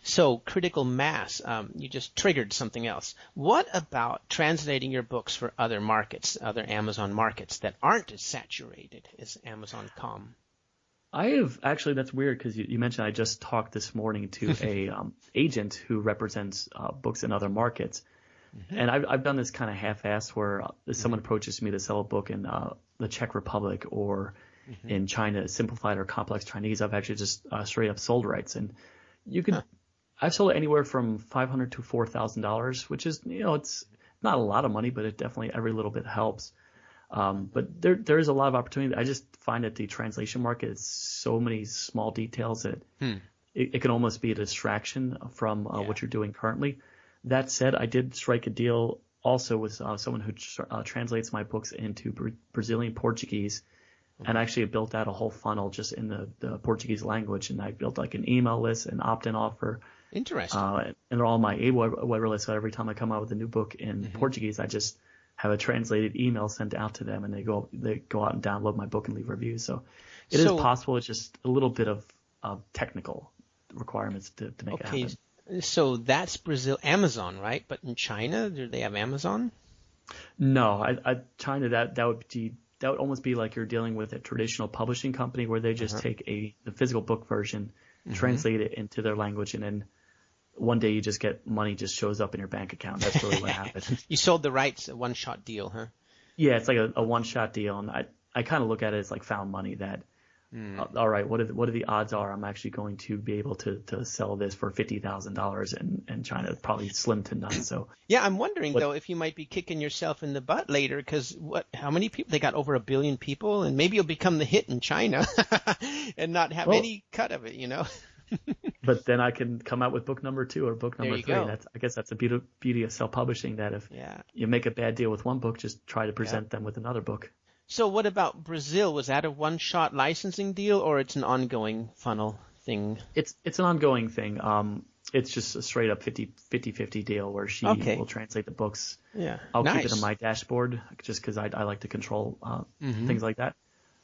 So critical mass, you just triggered something else. What about translating your books for other markets, other Amazon markets that aren't as saturated as Amazon.com? I have actually, that's weird because you mentioned I just talked this morning to a agent who represents books in other markets. And I've done this kind of half-assed where someone approaches me to sell a book in the Czech Republic or in China, simplified or complex Chinese. I've actually just straight up sold rights. And you could, I've sold it anywhere from $500 to $4,000, which is, it's not a lot of money, but it definitely every little bit helps. But there is a lot of opportunity. I just find that the translation market is so many small details that it can almost be a distraction from what you're doing currently. That said, I did strike a deal also with someone who translates my books into Brazilian Portuguese. And actually built out a whole funnel just in the Portuguese language. And I built like an email list, an opt-in offer. Interesting. And they're all my AWeber list. So every time I come out with a new book in Portuguese, I just have a translated email sent out to them, and they go out and download my book and leave reviews. So it is possible. It's just a little bit of technical requirements to make it happen. So that's Brazil, Amazon, right? But in China, do they have Amazon? No, China, that would almost be like you're dealing with a traditional publishing company where they just take the physical book version, translate it into their language, and then one day you just get money just shows up in your bank account. That's really what happens. You sold the rights, a one-shot deal, huh? Yeah, it's like a one-shot deal, and I kind of look at it as like found money that, all right, what are the odds are I'm actually going to be able to sell this for $50,000 in China? Probably slim to none. So yeah, I'm wondering though if you might be kicking yourself in the butt later because how many people? They got over 1 billion people, and maybe you'll become the hit in China and not have any cut of it, But then I can come out with book number 2 or book number 3. I guess that's the beauty of self-publishing, that if you make a bad deal with one book, just try to present them with another book. So what about Brazil? Was that a one-shot licensing deal, or it's an ongoing funnel thing? It's an ongoing thing. It's just a straight up 50-50 deal where she will translate the books. Yeah, I'll keep it on my dashboard just because I like to control things like that.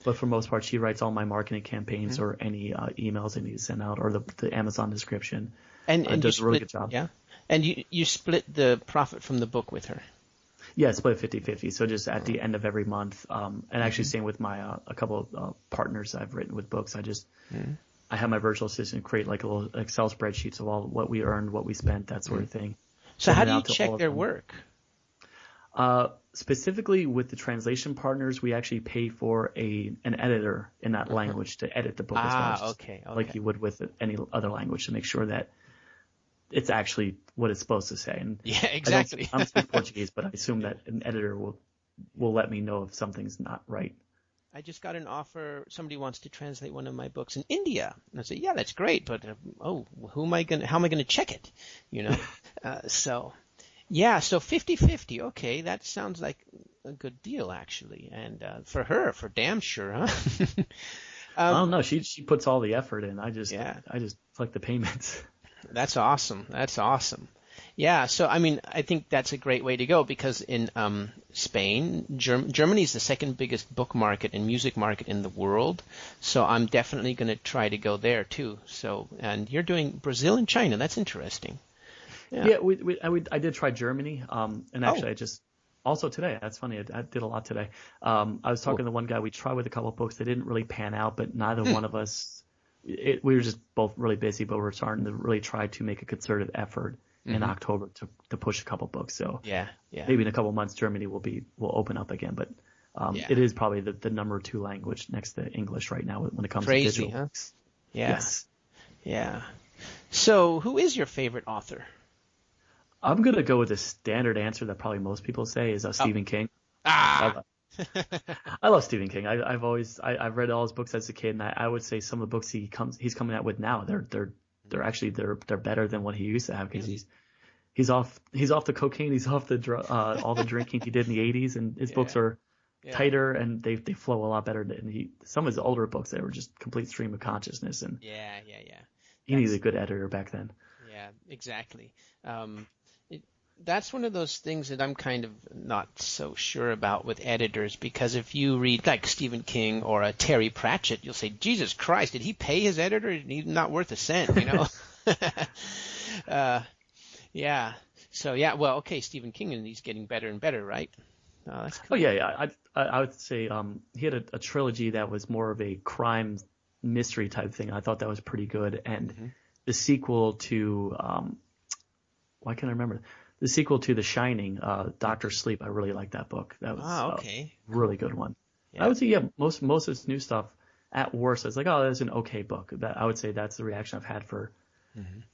But for the most part, she writes all my marketing campaigns or any emails I need to send out, or the Amazon description. And does a really good job. Yeah. And you split the profit from the book with her. Yeah, split 50-50. So just at the end of every month, and actually same with my a couple of partners I've written with books. I have my virtual assistant create like a little Excel spreadsheet of all what we earned, what we spent, that sort of thing. So how do you check their work? Specifically with the translation partners, we actually pay for an editor in that language to edit the book as well. Okay. Like you would with any other language, to make sure that it's actually what it's supposed to say. And yeah, exactly. I don't speak Portuguese, but I assume that an editor will let me know if something's not right. I just got an offer. Somebody wants to translate one of my books in India. And I said, yeah, that's great. But, how am I going to check it? So 50-50. Okay. That sounds like a good deal, actually. And, for her, for damn sure, huh? I don't know. She puts all the effort in. I just collect the payments. That's awesome. Yeah, so I think that's a great way to go because in Spain, Germany is the second biggest book market and music market in the world. So I'm definitely going to try to go there too. So, and you're doing Brazil and China. That's interesting. Yeah, I did try Germany, and actually I just also today. That's funny. I did a lot today. I was talking to one guy. We tried with a couple of books. They didn't really pan out, but neither one of us. We were just both really busy, but we're starting to really try to make a concerted effort in October to push a couple books. So maybe in a couple of months Germany will open up again. But it is probably the number 2 language next to English right now when it comes to digital books. Yeah. Yes. Yeah. So who is your favorite author? I'm gonna go with the standard answer that probably most people say is Stephen King. I love Stephen King. I've read all his books as a kid, and I would say some of the books he's coming out with now they're actually better than what he used to have because he's off the cocaine, he's off the all the drinking he did in the 80s, and his books are tighter and they flow a lot better than some of his older books. They were just complete stream of consciousness, and he needed a good editor back then. Yeah, exactly. That's one of those things that I'm kind of not so sure about with editors, because if you read like Stephen King or a Terry Pratchett, you'll say, Jesus Christ, did he pay his editor? He's not worth a cent, uh, yeah. So yeah. Well, okay. Stephen King, and he's getting better and better, right? Oh, that's cool. Oh yeah. I would say he had a trilogy that was more of a crime mystery type thing. I thought that was pretty good, and the sequel to why can't I remember? The sequel to The Shining, Doctor Sleep. I really like that book. That was okay. a really good one. Yeah. I would say most of his new stuff at worst, it's like, oh, that's an okay book. That I would say that's the reaction I've had for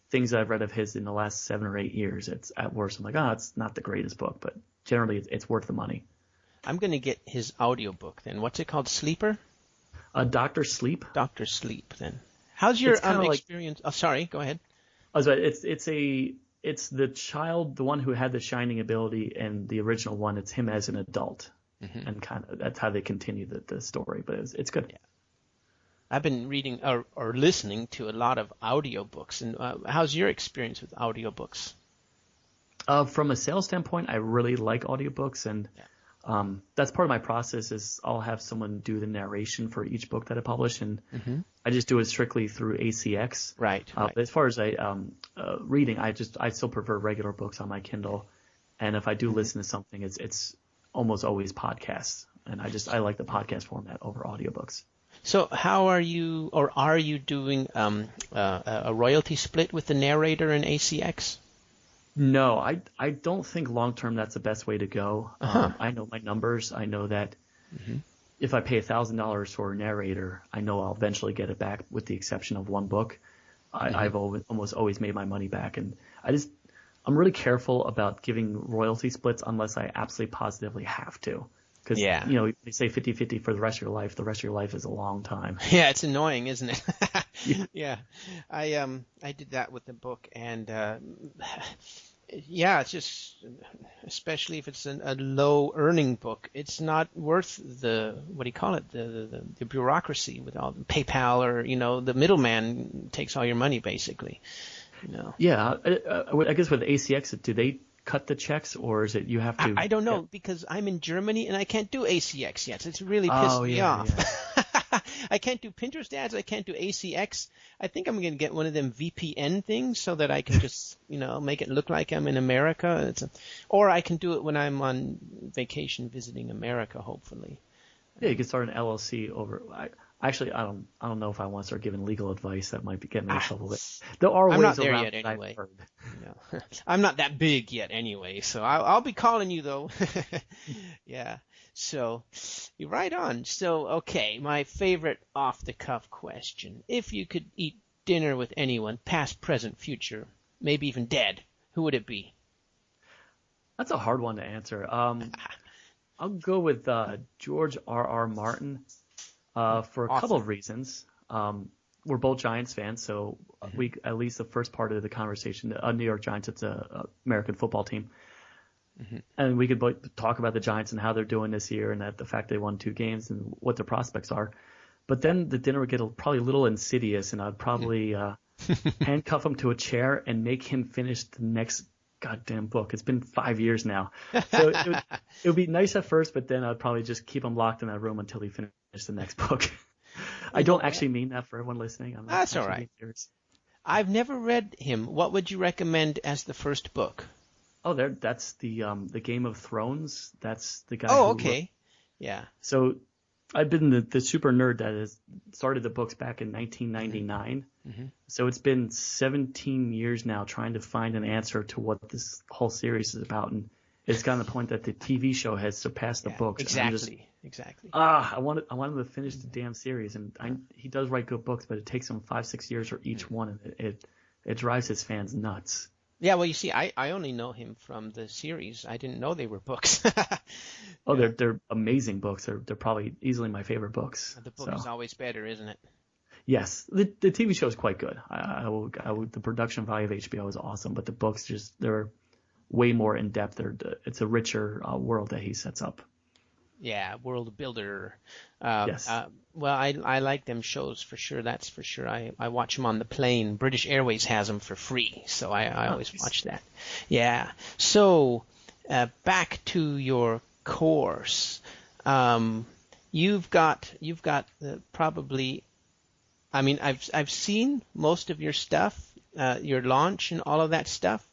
things that I've read of his in the last 7 or 8 years. It's at worst, I'm like, oh, it's not the greatest book, but generally it's worth the money. I'm going to get his audiobook then. What's it called? Sleeper? Doctor Sleep. Dr. Sleep then. How's your experience? Oh, sorry. Go ahead. I was right. It's the child, the one who had the shining ability, and the original one, it's him as an adult. And kind of that's how they continue the story. But it's good. Yeah. I've been reading or listening to a lot of audiobooks. And how's your experience with audiobooks? From a sales standpoint, I really like audiobooks, and that's part of my process is I'll have someone do the narration for each book that I publish, and I just do it strictly through ACX. Right. But as far as reading, I still prefer regular books on my Kindle, and if I do listen to something, it's almost always podcasts, and I like the podcast format over audiobooks. So how are you doing a royalty split with the narrator in ACX? No, I don't think long term that's the best way to go. I know my numbers. I know that if I pay $1,000 for a narrator, I know I'll eventually get it back, with the exception of one book. I've almost always made my money back, and I'm really careful about giving royalty splits unless I absolutely positively have to. Because, they say 50-50 for the rest of your life. The rest of your life is a long time. Yeah, it's annoying, isn't it? Yeah. I did that with the book, and it's just, especially if it's a low earning book, it's not worth the, what do you call it, the bureaucracy with all the PayPal, or, the middleman takes all your money, basically. Yeah, I guess with ACX, do they cut the checks, or is it you have to? I don't know, because I'm in Germany and I can't do ACX yet. It's really pissed me off. Yeah. I can't do Pinterest ads. I can't do ACX. I think I'm going to get one of them VPN things so that I can just, make it look like I'm in America. Or I can do it when I'm on vacation visiting America, hopefully. Yeah, you can start an LLC over. Actually, I don't know if I want to start giving legal advice. That might be getting me in trouble. But there are ways I'm not there around yet anyway. I'm not that big yet anyway, so I'll be calling you though. Yeah. So you're right on. So okay, my favorite off-the-cuff question: if you could eat dinner with anyone, past, present, future, maybe even dead, who would it be? That's a hard one to answer. I'll go with George R.R. Martin. For a couple of reasons. We're both Giants fans, so we, at least the first part of the conversation, New York Giants, it's a American football team. And we could both talk about the Giants and how they're doing this year, and that the fact they won 2 games and what their prospects are. But then the dinner would get probably a little insidious, and I'd probably handcuff him to a chair and make him finish the next goddamn book. It's been 5 years now. So it would be nice at first, but then I'd probably just keep him locked in that room until he finished the next book. I don't actually mean that for everyone listening. That's all right. I've never read him. What would you recommend as the first book? Oh, that's the Game of Thrones. That's the guy. Oh, okay. Yeah. So I've been the super nerd that has started the books back in 1999. So it's been 17 years now trying to find an answer to what this whole series is about, and it's gotten to the point that the TV show has surpassed the books. Exactly. I want him to finish the damn series, and he does write good books, but it takes him 5-6 years for each one, and it drives his fans nuts. Yeah, well, you see, I only know him from the series. I didn't know they were books. They're amazing books. They're probably easily my favorite books. The book is always better, isn't it? Yes, the TV show is quite good. The production value of HBO is awesome, but the books they're way more in depth. It's a richer world that he sets up. Yeah, world builder. Yes. Well, I like them shows for sure. That's for sure. I watch them on the plane. British Airways has them for free, so I always watch that. Yeah. So back to your course. You've got probably. I mean, I've seen most of your stuff. your launch and all of that stuff.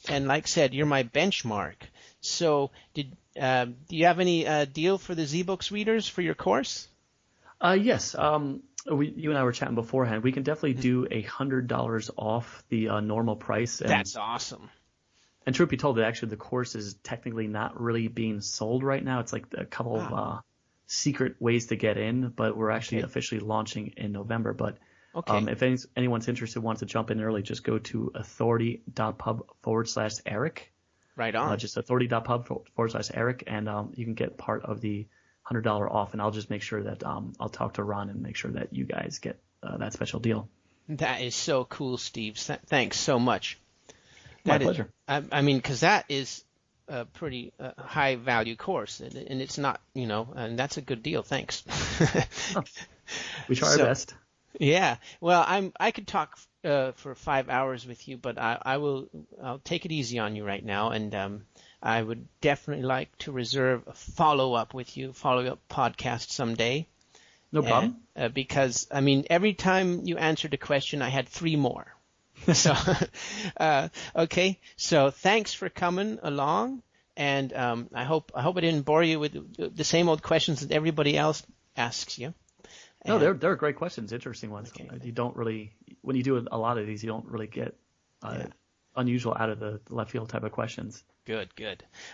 And like I said, you're my benchmark. So do you have any deal for the Zbooks readers for your course? Yes. You and I were chatting beforehand. We can definitely do $100 off the normal price. And, that's awesome. And truth be told, actually the course is technically not really being sold right now. It's like a couple of secret ways to get in, but we're actually officially launching in November. But if anyone's interested, wants to jump in early, just go to authority.pub/Eric. Right on. Just authority.pub/Eric, and you can get part of the $100 off. And I'll just make sure that I'll talk to Ron and make sure that you guys get that special deal. That is so cool, Steve. Thanks so much. My pleasure. I mean, because that is a pretty high value course, and it's not, and that's a good deal. Thanks. We try our best. Yeah. Well, I could talk for 5 hours with you, but I'll take it easy on you right now, and I would definitely like to reserve a follow-up podcast someday. No problem. Because, I mean, every time you answered a question, I had 3 more. So, okay. So thanks for coming along, and I hope I didn't bore you with the same old questions that everybody else asks you. No, they're great questions, interesting ones. Okay. You don't really, when you do a lot of these, you don't really get unusual, out of the left field type of questions. Good.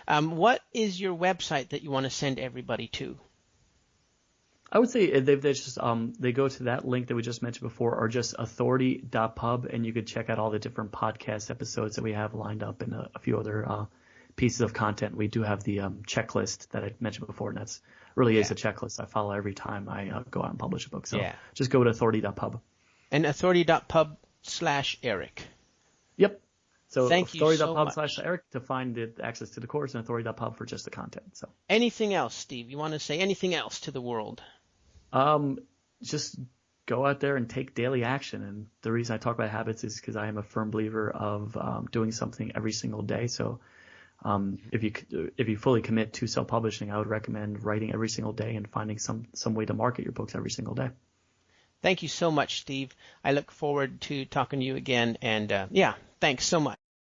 What is your website that you want to send everybody to? I would say they just they go to that link that we just mentioned before, or just authority.pub, and you could check out all the different podcast episodes that we have lined up, and a few other pieces of content. We do have the checklist that I mentioned before, and that's really is a checklist I follow every time I go out and publish a book. So just go to authority.pub. And authority.pub/Eric. Yep. So thank you so much. authority.pub/Eric to find the access to the course, and authority.pub for just the content. So anything else, Steve? You want to say anything else to the world? Just go out there and take daily action. And the reason I talk about habits is because I am a firm believer of doing something every single day. So if you fully commit to self-publishing, I would recommend writing every single day and finding some way to market your books every single day. Thank you so much, Steve. I look forward to talking to you again. And thanks so much.